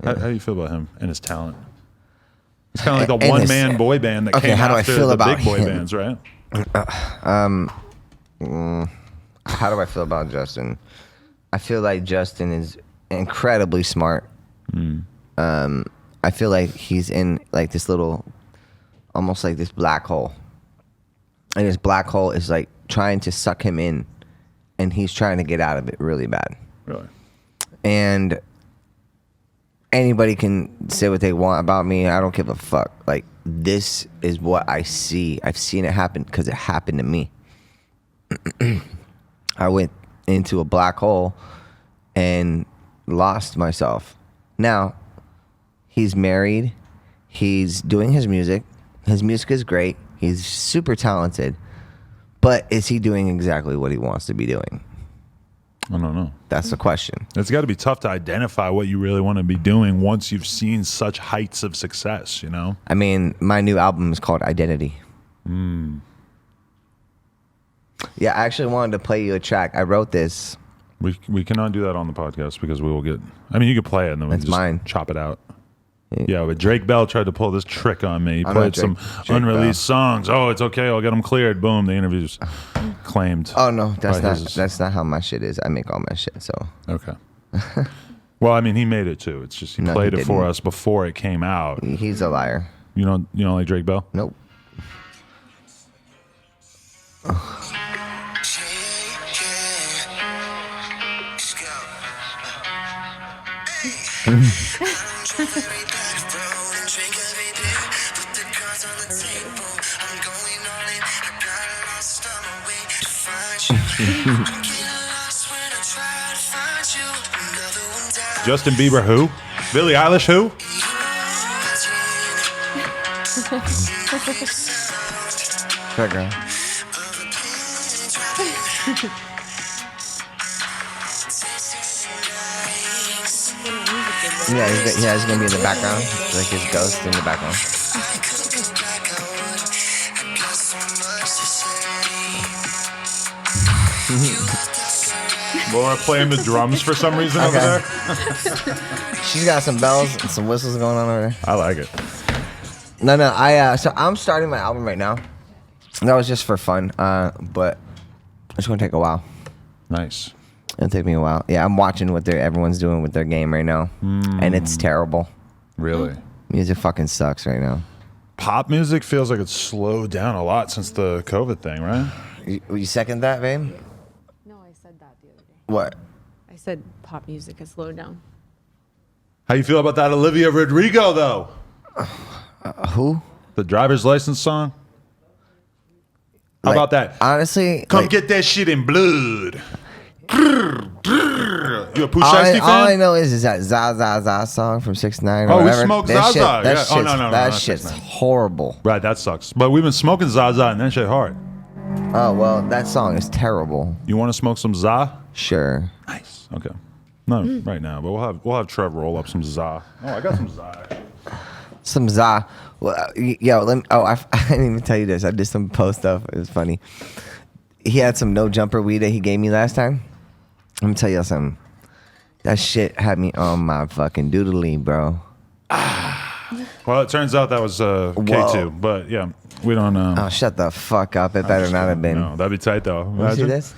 How do you feel about him and his talent? It's kind of like the one-man boy band that came after the big boy bands, right? How do I feel about Justin? I feel like Justin is incredibly smart. I feel like he's in like this little, almost like this black hole. And this black hole is like trying to suck him in, and he's trying to get out of it really bad. Really? And anybody can say what they want about me. I don't give a fuck. Like, this is what I see. I've seen it happen because it happened to me. I went into a black hole and lost myself. Now, he's married. He's doing his music. His music is great. He's super talented. But is he doing exactly what he wants to be doing? I don't know. That's the question. It's got to be tough to identify what you really want to be doing once you've seen such heights of success, you know? I mean, my new album is called Identity. Yeah, I actually wanted to play you a track. I wrote this. We cannot do that on the podcast because we will get... I mean, you could play it and then we can just mine. Chop it out. Yeah, but Drake Bell tried to pull this trick on me. He played some unreleased songs. Oh, it's okay. I'll get them cleared. Boom. The interview's claimed. Oh, no. That's not how my shit is. I make all my shit, so. Okay. Well, I mean, he made it, too. It's just he played it for us before it came out. He's a liar. You don't like Drake Bell? Nope. Justin Bieber who? Billie Eilish who? That girl. Yeah, he's gonna be in the background, like his ghost in the background. Well, we're playing the drums for some reason over there. She's got some bells and some whistles going on over there. I like it. No, so I'm starting my album right now. That was just for fun, but it's gonna take a while. Nice. It'll take me a while. Yeah, I'm watching what everyone's doing with their game right now, and it's terrible. Really? Music fucking sucks right now. Pop music feels like it's slowed down a lot since the COVID thing, right? You second that, babe? No, I said that the other day. What? I said pop music has slowed down. How you feel about that Olivia Rodrigo, though? Who? The driver's license song? How about that? Honestly, Come get that shit in blood. You a Pooh Shiesty fan? All I know is that Za song from 6ix9ine. Oh, whatever. we smoked Zaza. Yeah. Oh, no, that shit's horrible. Right, that sucks. But we've been smoking Zaza and that shit hard. Oh, well, that song is terrible. You want to smoke some Za? Sure. Nice. Okay. No, right now, but we'll have Trevor roll up some Za. Oh, I got some Za. Some Za. Well, yo, I didn't even tell you this. I did some post stuff. It was funny. He had some no jumper weed that he gave me last time. Let me tell you something. That shit had me on my fucking doodly, bro. Well, it turns out that was K2, but yeah, we don't. Oh, shut the fuck up! It better not have been. No, that'd be tight though. You see this?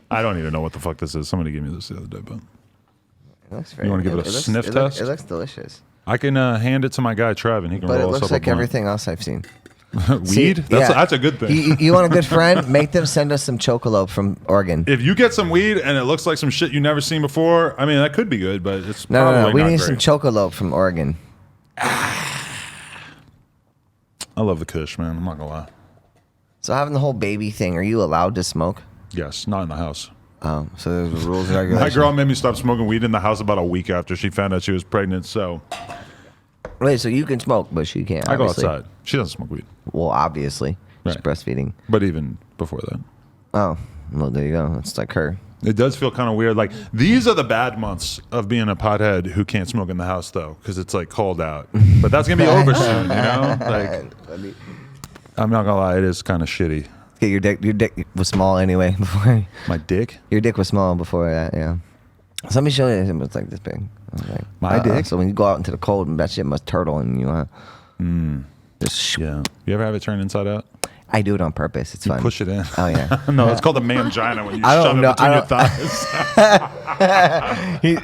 I don't even know what the fuck this is. Somebody gave me this the other day, but it looks very. You want to give it a sniff test? It looks delicious. I can hand it to my guy Trev, and he can roll us up. But it looks like everything else I've seen. Weed? That's a good thing. You want a good friend? Make them send us some Chocolope from Oregon. If you get some weed and it looks like some shit you never seen before, I mean, that could be good, but it's probably No. not We need great. some Chocolope from Oregon. I love the Kush, man. I'm not gonna lie. So having the whole baby thing, are you allowed to smoke? Yes, not in the house. Oh, so there's rules and My regulations. girl made me stop smoking weed in the house about a week after she found out she was pregnant, so Wait, so you can smoke, but she can't. I go obviously. outside. She doesn't smoke weed. Well, obviously, she's Right. breastfeeding. But even before that. Oh, well, there you go. It's like her. It does feel kind of weird. Like, these are the bad months of being a pothead who can't smoke in the house, though, because it's, like, cold out. But that's going to be over soon, you know? Like, I'm not going to lie. It is kind of shitty. Okay, your dick was small anyway before. My dick? Your dick was small before that, yeah. Somebody showed it. It was like this big. I was like, My dick? So when you go out into the cold, and that shit must turtle in you, huh? Just Yeah. You ever have it turn inside out? I do it on purpose. It's fun. Push it in. Oh yeah. No, it's called a mangina when you I don't shove it know- between I your don't-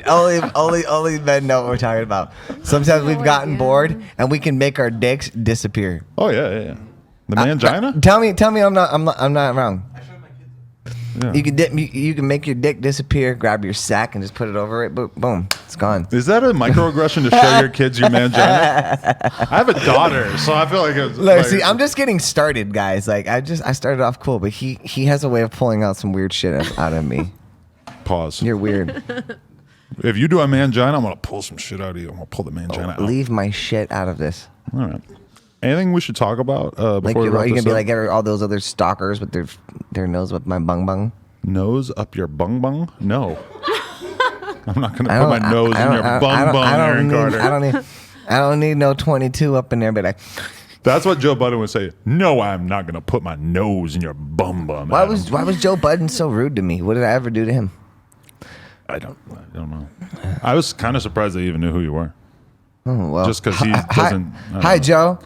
thighs. only men know what we're talking about. Sometimes we've gotten bored and we can make our dicks disappear. Oh, yeah. The mangina? Tell me I'm not wrong. Yeah. You can make your dick disappear, grab your sack and just put it over it, boom, it's gone. Is that a microaggression to show your kids your mangina? I have a daughter, so I feel like it's Look, like, see, I'm just getting started, guys. Like I started off cool, but he has a way of pulling out some weird shit out of me. pause. You're weird. If you do a mangina, I'm gonna pull some shit out of you. I'm gonna pull the mangina out. Leave my shit out of this. All right. Anything we should talk about before Like we you're wrap gonna this be up? like all those other stalkers with their nose with my bung bung. Nose up your bung bung? No. I'm not gonna put my nose in your bung bung, Aaron Carter. I don't need no 22 up in there, but That's what Joe Budden would say. No, I'm not gonna put my nose in your bum bum. why Adam." was Joe Budden so rude to me? What did I ever do to him? I don't know. I was kind of surprised they even knew who you were. Oh well. Just because he doesn't. I don't Hi know. Joe.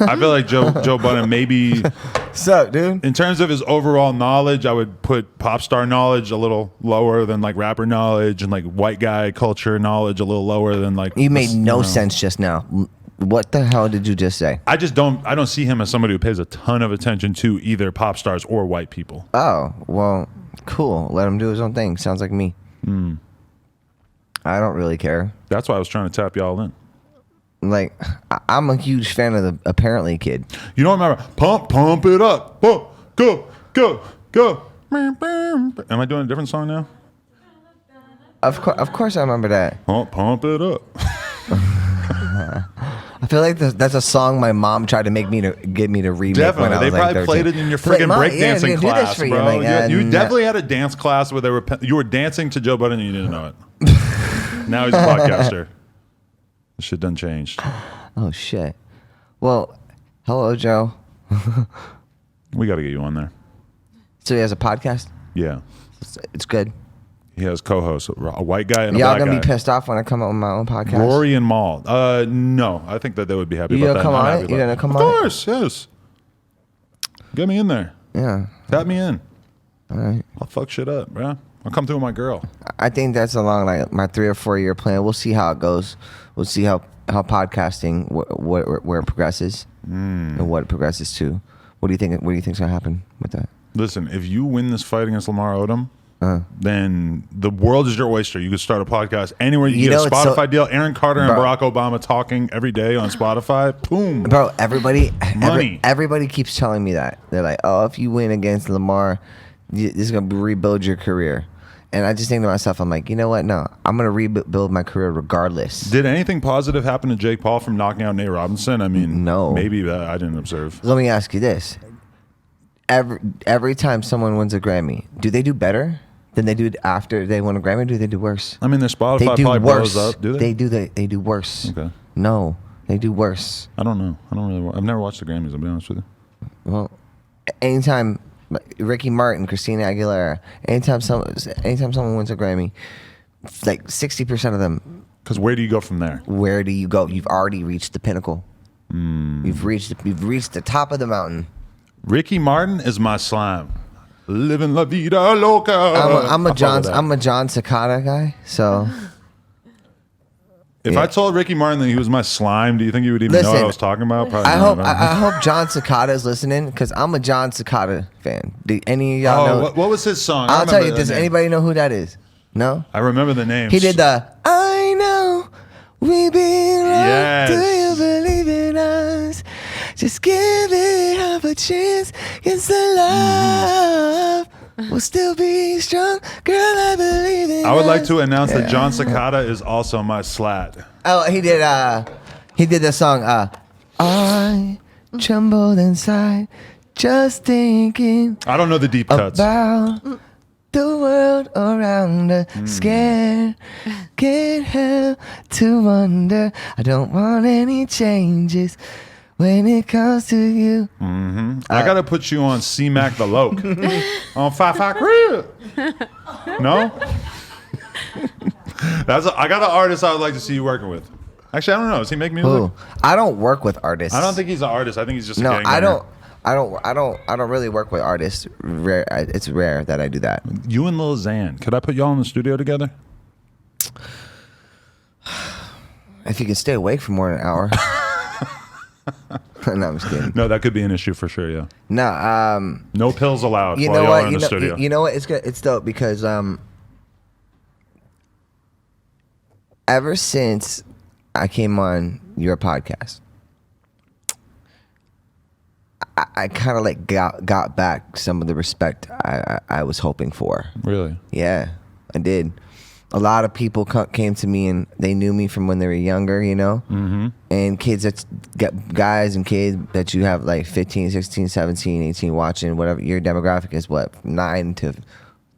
I feel like Joe Budden maybe What's up, dude? in terms of his overall knowledge, I would put pop star knowledge a little lower than like rapper knowledge, and like white guy culture knowledge a little lower than like. You made no know. sense just now. What the hell did you just say? I don't see him as somebody who pays a ton of attention to either pop stars or white people. Oh, well, cool. Let him do his own thing. Sounds like me. I don't really care. That's why I was trying to tap y'all in. Like, I'm a huge fan of the Apparently kid. You don't remember? Pump it up. Whoa, go. Am I doing a different song now? Of course I remember that. Pump it up. I feel like that's a song my mom tried to get me to remake when Definitely. I They was like probably 13. played it in your They're like, freaking "Mom, yeah, breakdancing we're gonna do this class, for you." bro. I'm like, You no. definitely had a dance class where you were dancing to Joe Budden and you didn't know it. Now he's a podcaster. This shit done changed. Oh shit. Well, hello Joe. We got to get you on there. So he has a podcast. Yeah. It's good. He has co-hosts, a white guy and a Y'all black gonna guy. be pissed off when I come up with my own podcast? Rory and Maul. No, I think that they would be happy You about gonna that. come I'm on happy it? You about gonna it. come of on it? course, yes. Get me in there. Yeah. Tap me in. All right. I'll fuck shit up, bro. I'll come through with my girl. I think that's along like my 3 or 4 year plan. We'll see how it goes. We'll see how podcasting where it progresses and what it progresses to. What do you think? What do you think's gonna happen with that? Listen, if you win this fight against Lamar Odom, then the world is your oyster. You could start a podcast anywhere. You get a know, it's Spotify deal. Aaron Carter and Bro. Barack Obama talking every day on Spotify. Boom. Bro, Money. everybody keeps telling me that. They're like, oh, if you win against Lamar, this is going to rebuild your career. And I just think to myself, I'm like, you know what? No, I'm going to rebuild my career regardless. Did anything positive happen to Jake Paul from knocking out Nate Robinson? I mean, No. Maybe that I didn't observe. Let me ask you this. Every time someone wins a Grammy, do they do better than they do after they win a Grammy, or do they do worse? I mean, their Spotify They do probably worse. blows up. Do they? They do worse. Okay. No, they do worse. I don't know. I don't really. I've never watched the Grammys. I'll be honest with you. Well, anytime Ricky Martin, Christina Aguilera, anytime someone wins a Grammy, like 60% of them, Because where do you go from there? where do you go? You've already reached the pinnacle. You've reached the top of the mountain. Ricky Martin is my slime. Living la vida loca. I'm a I follow John that. I'm a John Cicada guy. So If I told Ricky Martin that he was my slime, do you think he would even know what I was talking about? Probably not. I hope John Cicada is listening because I'm a John Cicada fan. Do any of y'all know? What was his song? I'll tell you. Does anybody know who that is? No? I remember the name. He did the I know we belong. Yes. Do you believe in us? Just give it half a chance. It's the love. We'll still be strong. Girl, I believe in I would us. like to announce that John Cicada is also my slat. Oh, he did the song I trembled inside just thinking I don't know the deep cuts. about the world around us, scared, can't help to wonder. I don't want any changes when it comes to you. I gotta put you on C-Mac the Loke. On 5 Crib. No? I got an artist I would like to see you working with. Actually, I don't know. Does he make music? Ooh, I don't work with artists. I don't think he's an artist. I think he's just a No, gang I member. don't really work with artists. It's rare that I do that. You and Lil Xan. Could I put y'all in the studio together? If you can stay awake for more than an hour. No, I'm just kidding. No, that could be an issue for sure, yeah. No, No pills allowed you while know y'all what? are in the studio. You know what? It's good. It's dope because ever since I came on your podcast, I kind of like got back some of the respect I was hoping for. Really? Yeah, I did. A lot of people came to me and they knew me from when they were younger, you know? Mm-hmm. And guys and kids that you have like 15, 16, 17, 18 watching, whatever. Your demographic is what? 9 to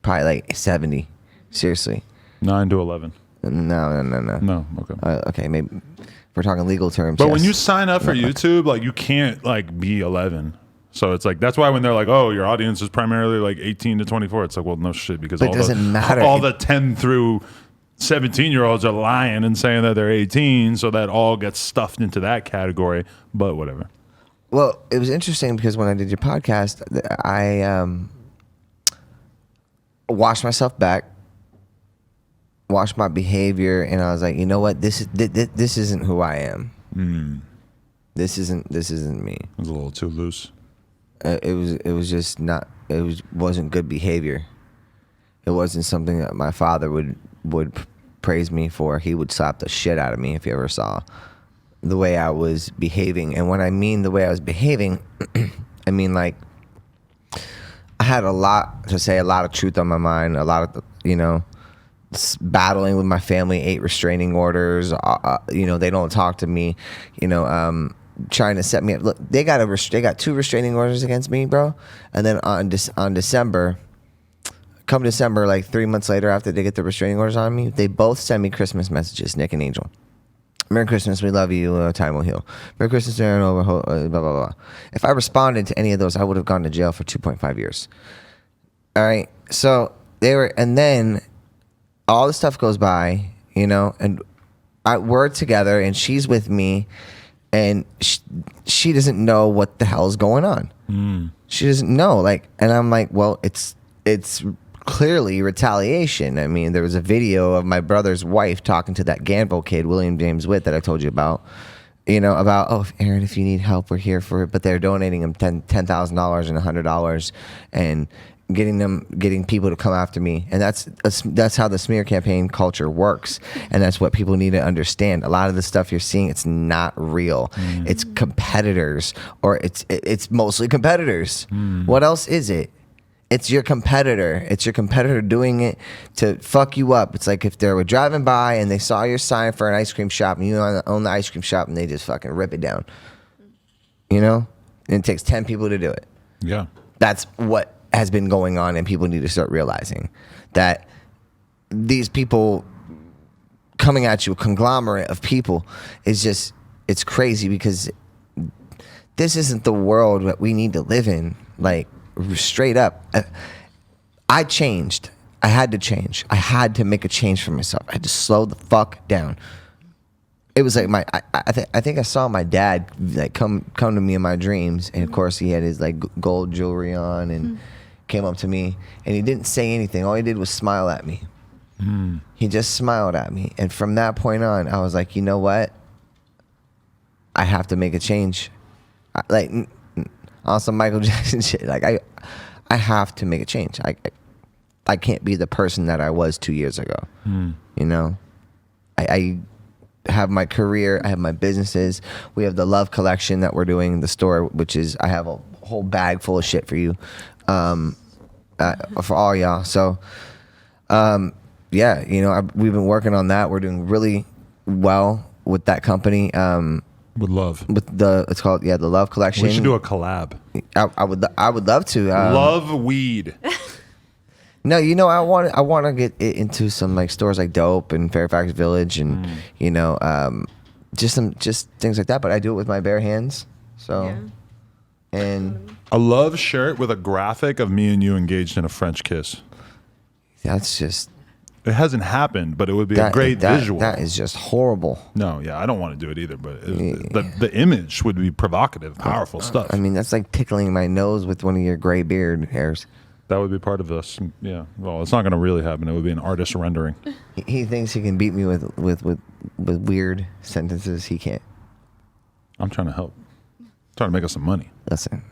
probably like 70. Seriously. 9 to 11. No. No, okay. Okay, maybe if we're talking legal terms. But yes. when you sign up for YouTube, like you can't like be 11. So it's like, that's why when they're like, oh, your audience is primarily like 18 to 24, it's like, well, no shit, because But it doesn't matter. all the 10 through 17-year-olds are lying and saying that they're 18, so that all gets stuffed into that category, but whatever. Well, it was interesting because when I did your podcast, I watched myself back, watched my behavior, and I was like, you know what? This isn't who I am. This isn't me. It was a little too loose. It was just not. Wasn't good behavior. It wasn't something that my father would praise me for. He would slap the shit out of me if he ever saw the way I was behaving. And when I mean the way I was behaving, I mean like I had a lot to say, a lot of truth on my mind, a lot of battling with my family, 8 restraining orders. They don't talk to me. Trying to set me up. Look, they got 2 restraining orders against me, bro. And then on December, like 3 months later after they get the restraining orders on me, they both send me Christmas messages, Nick and Angel. Merry Christmas, we love you, time will heal. Merry Christmas, Aaron, blah, blah, blah. If I responded to any of those, I would have gone to jail for 2.5 years. All right, so and then all the stuff goes by, and we're together, and she's with me, and she doesn't know what the hell's going on. She doesn't know, and I'm like, well, it's clearly retaliation. I mean, there was a video of my brother's wife talking to that Ganville kid, William James Witt, that I told you about. About, Aaron, if you need help, we're here for it. But they're donating him $10,000 and $100 and getting people to come after me. And that's how the smear campaign culture works. And that's what people need to understand. A lot of the stuff you're seeing, it's not real. It's competitors, or it's mostly competitors. What else is it? It's your competitor. It's your competitor doing it to fuck you up. It's like if they were driving by and they saw your sign for an ice cream shop and you own the ice cream shop and they just fucking rip it down. And it takes 10 people to do it. Yeah. That's what has been going on, and people need to start realizing that these people coming at you, a conglomerate of people, it's crazy, because this isn't the world that we need to live in. Like, straight up, I changed. I had to change. I had to make a change for myself. I had to slow the fuck down. It was like I think I saw my dad like come to me in my dreams, and of course he had his like gold jewelry on and came up to me, and he didn't say anything. All he did was smile at me. He just smiled at me. And from that point on, I was like, you know what? I have to make a change. Like, on some Michael Jackson shit. Like, I have to make a change. I can't be the person that I was 2 years ago. You know? I have my career. I have my businesses. We have the Love Collection that we're doing, the store, which is, I have a whole bag full of shit for you. For all y'all. So, yeah, you know, we've been working on that. We're doing really well with that company. With love. With it's called the Love Collection. We should do a collab. I would love to. Love weed. No, you know, I want to get it into some like stores like Dope and Fairfax Village and you know, just things like that. But I do it with my bare hands. So, and a love shirt with a graphic of me and you engaged in a French kiss. That's just. It hasn't happened, but it would be a great visual. That is just horrible. No, yeah, I don't want to do it either, but the image would be provocative, powerful stuff. I mean, that's like tickling my nose with one of your gray beard hairs. That would be part of this. Yeah. Well, it's not going to really happen. It would be an artist rendering. He thinks he can beat me with weird sentences. He can't. I'm trying to help. I'm trying to make us some money. Listen.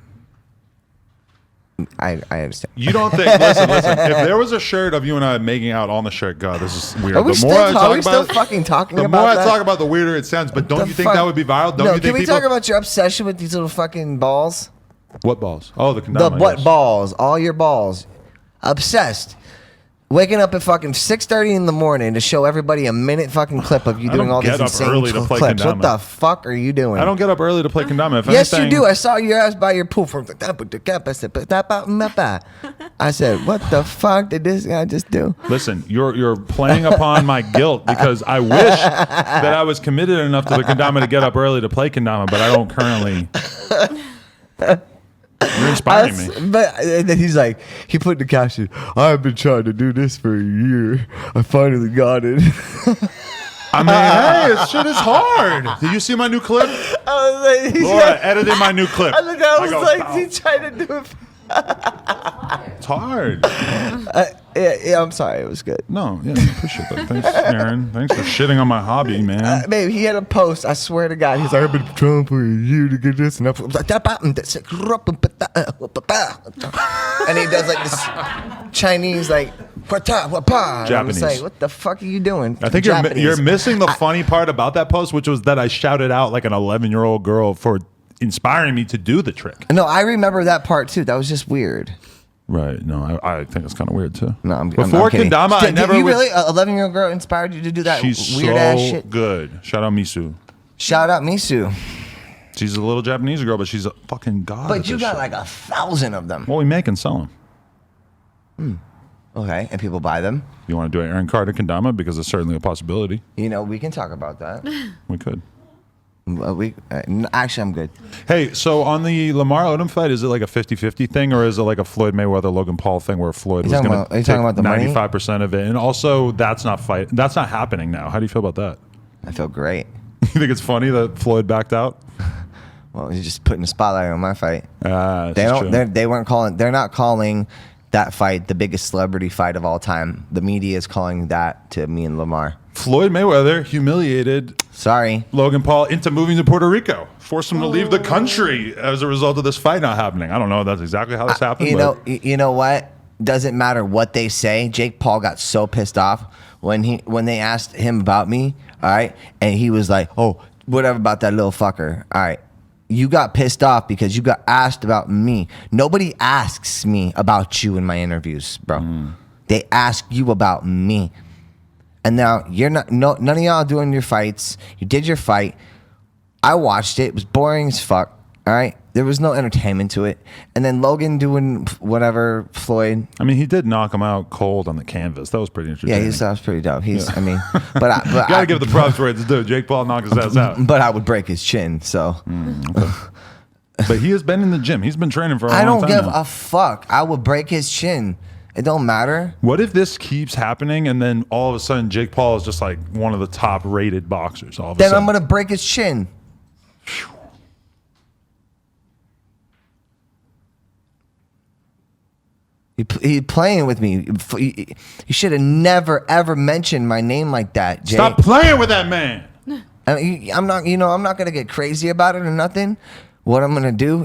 I understand. You don't think? Listen. If there was a shirt of you and I making out on the shirt, God, this is weird. Are we still fucking talking about that? The more I talk about, the weirder it sounds. But don't you think that would be viral? Don't you think can we people... talk about your obsession with these little fucking balls? What balls? Oh, the condom. The what balls? All your balls. Obsessed. Waking up at fucking 6:30 in the morning to show everybody a minute fucking clip of you doing all these insane clips. What the fuck are you doing? I don't get up early to play kendama. Yes, you do. I saw your ass by your pool. I said, what the fuck did this guy just do? Listen, you're playing upon my guilt because I wish that I was committed enough to the kendama to get up early to play kendama, but I don't currently. You're inspiring me. But and then he's like, he put in the caption, I've been trying to do this for a year. I finally got it. I mean, hey, this shit is hard. Did you see my new clip? I was like, Laura edited my new clip. I was like, he's trying to do it. It's hard. Yeah, I'm sorry. It was good. No, yeah, I appreciate that. Thanks, Aaron. Thanks for shitting on my hobby, man. Babe, he had a post. I swear to God. He's like, I've been trying for a year to get this. And and he does like this Chinese, like, Japanese. I'm just like, what the fuck are you doing? I think you're missing the funny part about that post, which was that I shouted out like an 11-year-old girl for inspiring me to do the trick. No, I remember that part too. That was just weird. Right. No, I think it's kind of weird too. No, I'm Before kidding. kendama, I never. Did you really? 11-year-old girl inspired you to do that She's weird so ass shit? good. Shout out Misu. Shout out Misu. She's a little Japanese girl, but she's a fucking god. But you got like 1,000 of them. Well, we make and sell them. Okay, and people buy them. You want to do an Aaron Carter kendama because it's certainly a possibility. You know, we can talk about that. We could. Actually, I'm good. Hey, so on the Lamar Odom fight, is it like a 50-50 thing, or is it like a Floyd Mayweather Logan Paul thing where Floyd was going to take 95% of it? And also, that's not happening now. How do you feel about that? I feel great. You think it's funny that Floyd backed out? Well, he's just putting a spotlight on my fight. They weren't calling. They're not calling that fight the biggest celebrity fight of all time. The media is calling that to me and Lamar. Floyd Mayweather humiliated Logan Paul into moving to Puerto Rico, forced him to leave the country as a result of this fight not happening. I don't know if that's exactly how this happened. You know what? Doesn't matter what they say. Jake Paul got so pissed off when they asked him about me. All right, and he was like, "Oh, whatever about that little fucker." All right. You got pissed off because you got asked about me. Nobody asks me about you in my interviews, bro. They ask you about me. And now none of y'all doing your fights. You did your fight. I watched it. It was boring as fuck. All right. There was no entertainment to it. And then Logan doing whatever, Floyd. I mean, he did knock him out cold on the canvas. That was pretty interesting. Yeah, that was pretty dope. I mean, but gotta give the props where it's due. Jake Paul knocked his ass out. But I would break his chin. So. Okay. But he has been in the gym. He's been training for a long time. I don't give a fuck. I would break his chin. It don't matter. What if this keeps happening and then all of a sudden Jake Paul is just like one of the top rated boxers? Then I'm gonna break his chin. He playing with me. You should have never ever mentioned my name like that, Jay. Stop playing with that man. I'm not, I'm not gonna get crazy about it or nothing. What I'm gonna do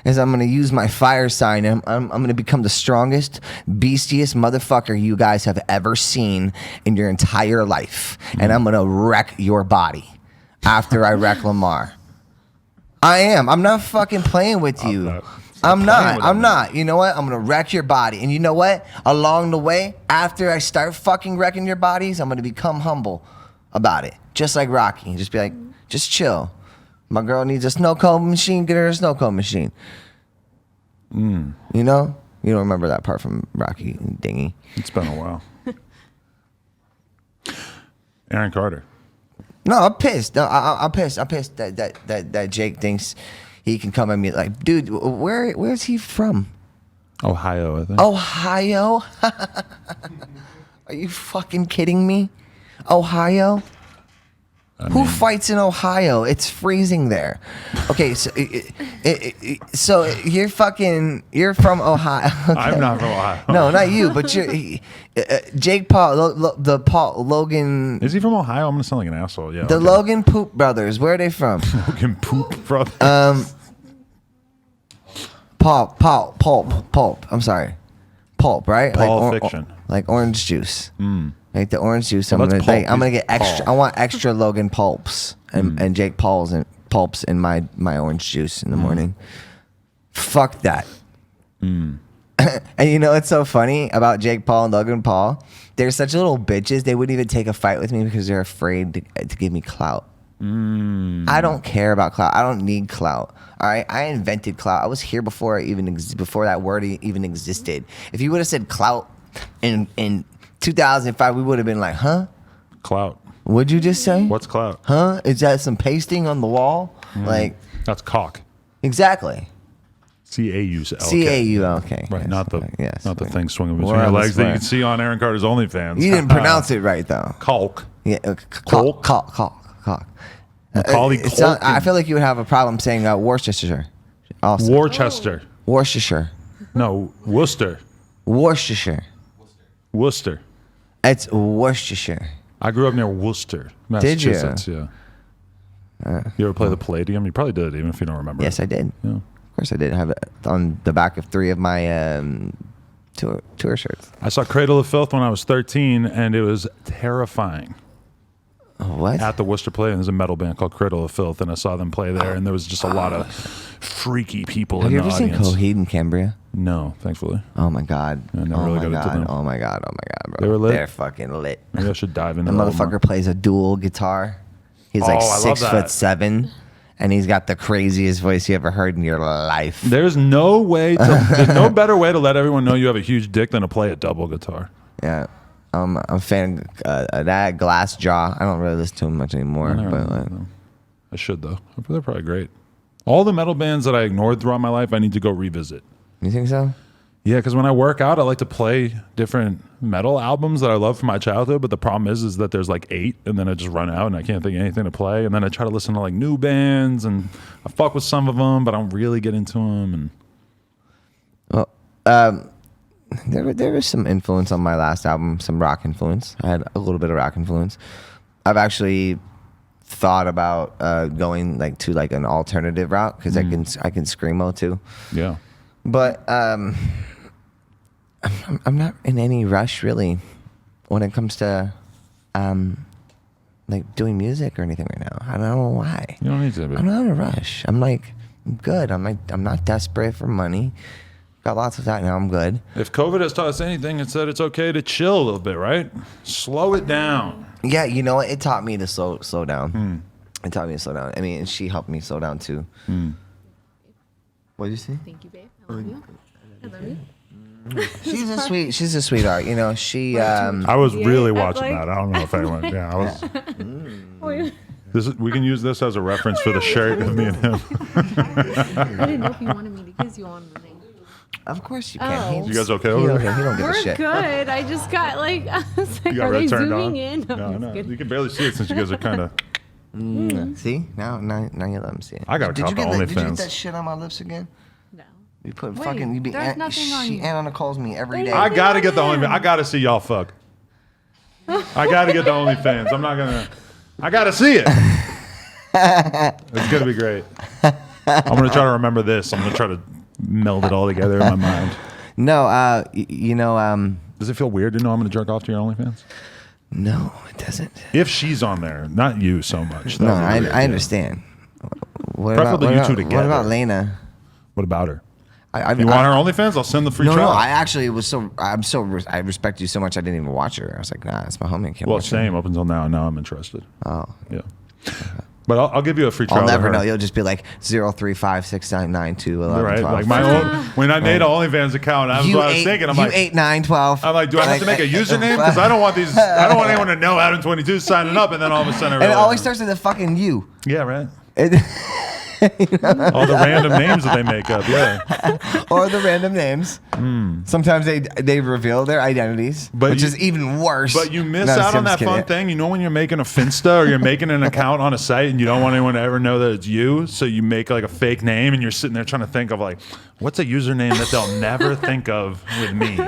is I'm gonna use my fire sign. And I'm gonna become the strongest, beastiest motherfucker you guys have ever seen in your entire life, and I'm gonna wreck your body after I wreck Lamar. I am. I'm not fucking playing with you. I'm not. You know what? I'm gonna wreck your body, and you know what? Along the way, after I start fucking wrecking your bodies, I'm gonna become humble about it. Just like Rocky, just be like, just chill. My girl needs a snow cone machine. Get her a snow cone machine. You know, you don't remember that part from Rocky and Dingy. It's been a while. Aaron Carter. No, I'm pissed. No, I'm pissed. I'm pissed that Jake thinks he can come at me like, dude, where's he from? Ohio, I think. Ohio? Are you fucking kidding me? Ohio? Who fights in Ohio? It's freezing there. Okay, so so you're from Ohio. Okay. I'm not from Ohio. No, not you, but you're Jake Paul, Logan. Is he from Ohio? I'm gonna sound like an asshole. Yeah. The okay. Logan Poop brothers. Where are they from? Logan Poop brother. Pulp. I'm sorry, pulp. Right? Pulp Fiction. Like orange juice. Like the orange juice, I'm gonna get extra. Pulp. I want extra Logan pulps and Jake Paul's and pulps in my orange juice in the morning. Fuck that. And you know what's so funny about Jake Paul and Logan Paul? They're such little bitches. They wouldn't even take a fight with me because they're afraid to give me clout. I don't care about clout. I don't need clout. All right, I invented clout. I was here before before that word even existed. If you would have said clout in 2005, we would have been like, huh? Clout. What'd you just say? What's clout? Huh? Is that some pasting on the wall? Like, That's cock. exactly. C-A-U-L-K. C-A-U-L-K. Right, Yes, not the okay. thing swinging between We're your on the legs that you square. can see on Aaron Carter's OnlyFans. You didn't pronounce it right, though. Caulk. Yeah, Colk? Cock. Macaulay Culkin. I feel like you would have a problem saying Worcestershire. Also. Worcester. Worcestershire. No, Worcester. Worcestershire. Worcester. It's Worcestershire. I grew up near Worcester, Did you? Massachusetts. Yeah. You ever play the Palladium? You probably did, even if you don't remember. Yes, I did. Yeah. Of course I did. I have it on the back of 3 of my tour shirts. I saw Cradle of Filth when I was 13, and it was terrifying. What? At the Worcester Palladium, there's a metal band called Cradle of Filth, and I saw them play there, and there was just a lot of freaky people Have in you the ever seen audience. Coheed and Cambria? No, thankfully. Oh my god! I never oh really my got into god! them. Oh my god! Oh my god, bro! They were lit? They're fucking lit. Maybe I should dive into The that a little motherfucker more. plays a dual guitar. He's like Oh, I love that. 6'7", and he's got the craziest voice you ever heard in your life. There's no way. There's no better way to let everyone know you have a huge dick than to play a double guitar. Yeah, I'm a fan of that Glass Jaw. I don't really listen to him much anymore, but I should though. They're probably great. All the metal bands that I ignored throughout my life, I need to go revisit. you think so? Yeah, because when I work out, I like to play different metal albums that I love from my childhood. But the problem is that there's like 8, and then I just run out and I can't think of anything to play. And then I try to listen to like new bands, and I fuck with some of them, but I don't really get into them. And Well, there was some influence on my last album, some rock influence. I had a little bit of rock influence. I've actually thought about going like to like an alternative route because I can screamo too. yeah, But I'm not in any rush really when it comes to like doing music or anything right now. I don't know why. you don't need to. Be. I'm not in a rush. I'm good. I'm not desperate for money. Got lots of that now. I'm good. If COVID has taught us anything, it's that it's okay to chill a little bit, right? Slow it down. Yeah, you know what? It taught me to slow down. It taught me to slow down. I mean, and she helped me slow down too. What did you say? Thank you, babe. I love you. I love you. She's a sweetheart. You know, she. I was really Yeah, watching like- that. I don't know if anyone. Yeah, I was. Wait, We can use this as a reference for the shirt of me and him. I didn't know if you wanted me to kiss you on the thing. Of course you can. Oh. He- You guys okay he over don't, there? he don't give a We're shit. good. I just got like, I was like, You got are really they turned zooming on? in? No, I'm no. just kidding. You can barely see it since you guys are kind of. See now you let him see it. I gotta Did cop you the get did you get OnlyFans. that shit on my lips again? No. You put Wait, fucking. You be. there's nothing on She you. Anna calls me every day. I gotta get the OnlyFans. I gotta see y'all fuck. I gotta get the OnlyFans. I'm not gonna. I gotta see it. It's gonna be great. I'm gonna try to remember this. I'm gonna try to meld it all together in my mind. No, Does it feel weird to know I'm gonna jerk off to your OnlyFans? no, it doesn't. If she's on there, not you so much. No, That'd be weird, I yeah. understand. What Preferably you two What together. about Lena? What about her? I You want her OnlyFans? I'll send the free No, trial. I actually was so. I respect you so much. I didn't even watch her. I was like, nah, it's my homie. I can't Well, watch her. same up until now. Now I'm interested. Oh, Yeah. But I'll give you a free trial. I'll to never her. know. You'll just be like 03569921112. Right, like my own. When I made an OnlyFans account, that was what I was thinking. I'm you like, 8912. I'm like, do I have to make a username? Because I don't want these. I don't want anyone to know Adam 22 signing up, and then all of a sudden, I And it realize- always starts with a fucking you. Yeah, right. It- All the random names that they make up. Yeah, or the random names. Sometimes they reveal their identities, But which you- is even worse. but you miss No, out on I'm that just fun kidding. thing. You know when you're making a Finsta or you're making an account on a site and you don't want anyone to ever know that it's you, so you make like a fake name and you're sitting there trying to think of like, what's a username that they'll never think of with me?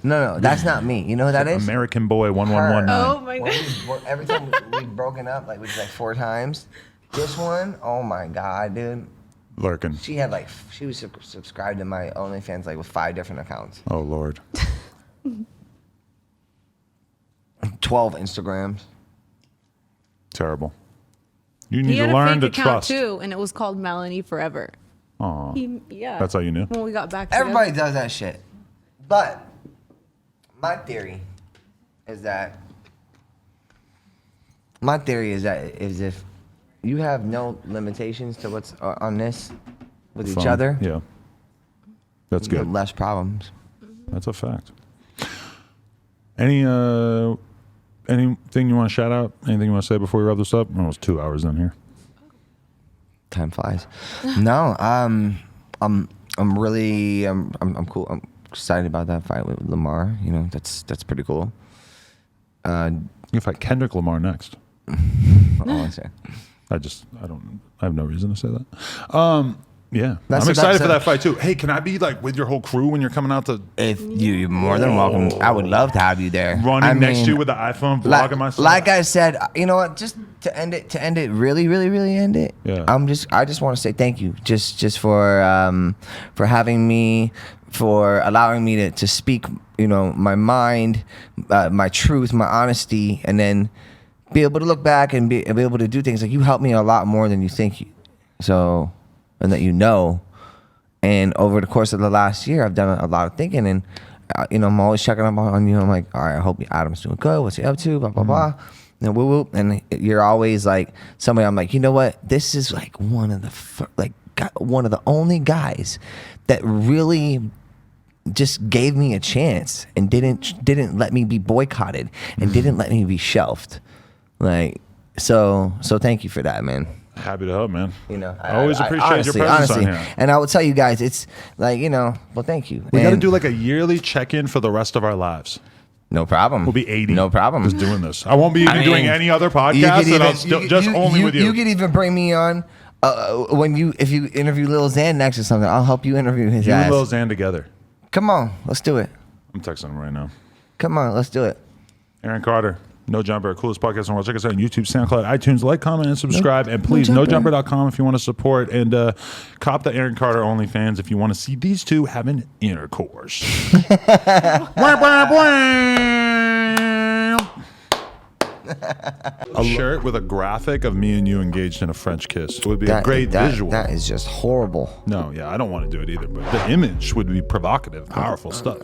No, that's not me. You know who that is? American Boy 1119. Oh my When god. every time we've broken up, like like 4 times. This one, oh my god, dude. Lurking. She had like she was subscribed to my OnlyFans like with 5 different accounts, Oh Lord. 12 Instagrams. Terrible. You need He had to a learn fake to account trust. too, and it was called Melanie Forever. Aw. Yeah. That's how you knew? When we got back together. Everybody does that shit, but my theory is that if you have no limitations to what's on this with each Fun. other, Yeah. That's you have good. less problems. That's a fact. Anything you want to shout out? Anything you want to say before we wrap this up? We're almost 2 hours in here. Time flies. No, I'm really I'm cool. I'm excited about that fight with Lamar. You know, that's pretty cool. You fight Kendrick Lamar next. All I say. I have no reason to say that. Yeah. That's I'm what excited that's for a- that fight too. Hey, can I be like with your whole crew when you're coming out to If you're more than welcome, I would love to have you there. running next to you with the iPhone, vlogging myself? Like I said, you know what? Just to end it, really, really, really end it. Yeah. I just want to say thank you, just for having me, for allowing me to speak, you know, my mind, my truth, my honesty, and then be able to look back and be able to do things. Like, you helped me a lot more than you think. So, and that you know. And over the course of the last year, I've done a lot of thinking, and you know, I'm always checking up on you. I'm like, all right, I hope Adam's doing good. What's he up to? Blah blah blah. And whoop whoop. And you're always like somebody. I'm like, you know what? This is like one of the only guys that really just gave me a chance and didn't let me be boycotted and didn't let me be shelved. Like, so thank you for that, man. Happy to help, man. You know, I always appreciate honestly, your presence honestly. on here. And I will tell you guys, it's like, you know, well, thank you. We got to And do like a yearly check-in for the rest of our lives. no problem. We'll be 80. No problem. Just doing this. I won't be even doing any other podcast, and I'll still just only with you. You could even bring me on if you interview Lil Xan next or something. I'll help you interview his You ass. and Lil Xan together. Come on, let's do it. I'm texting him right now. Come on, let's do it. Aaron Carter, No Jumper, coolest podcast in the world. Check us out on YouTube, SoundCloud, iTunes. Like, comment, and subscribe. And please, Jumper. nojumper.com if you want to support. And cop the Aaron Carter OnlyFans if you want to see these two having intercourse. Wah, wah, wah. A shirt with a graphic of me and you engaged in a French kiss. It would be a great visual. That is just horrible. No, yeah, I don't want to do it either. But the image would be provocative, powerful stuff.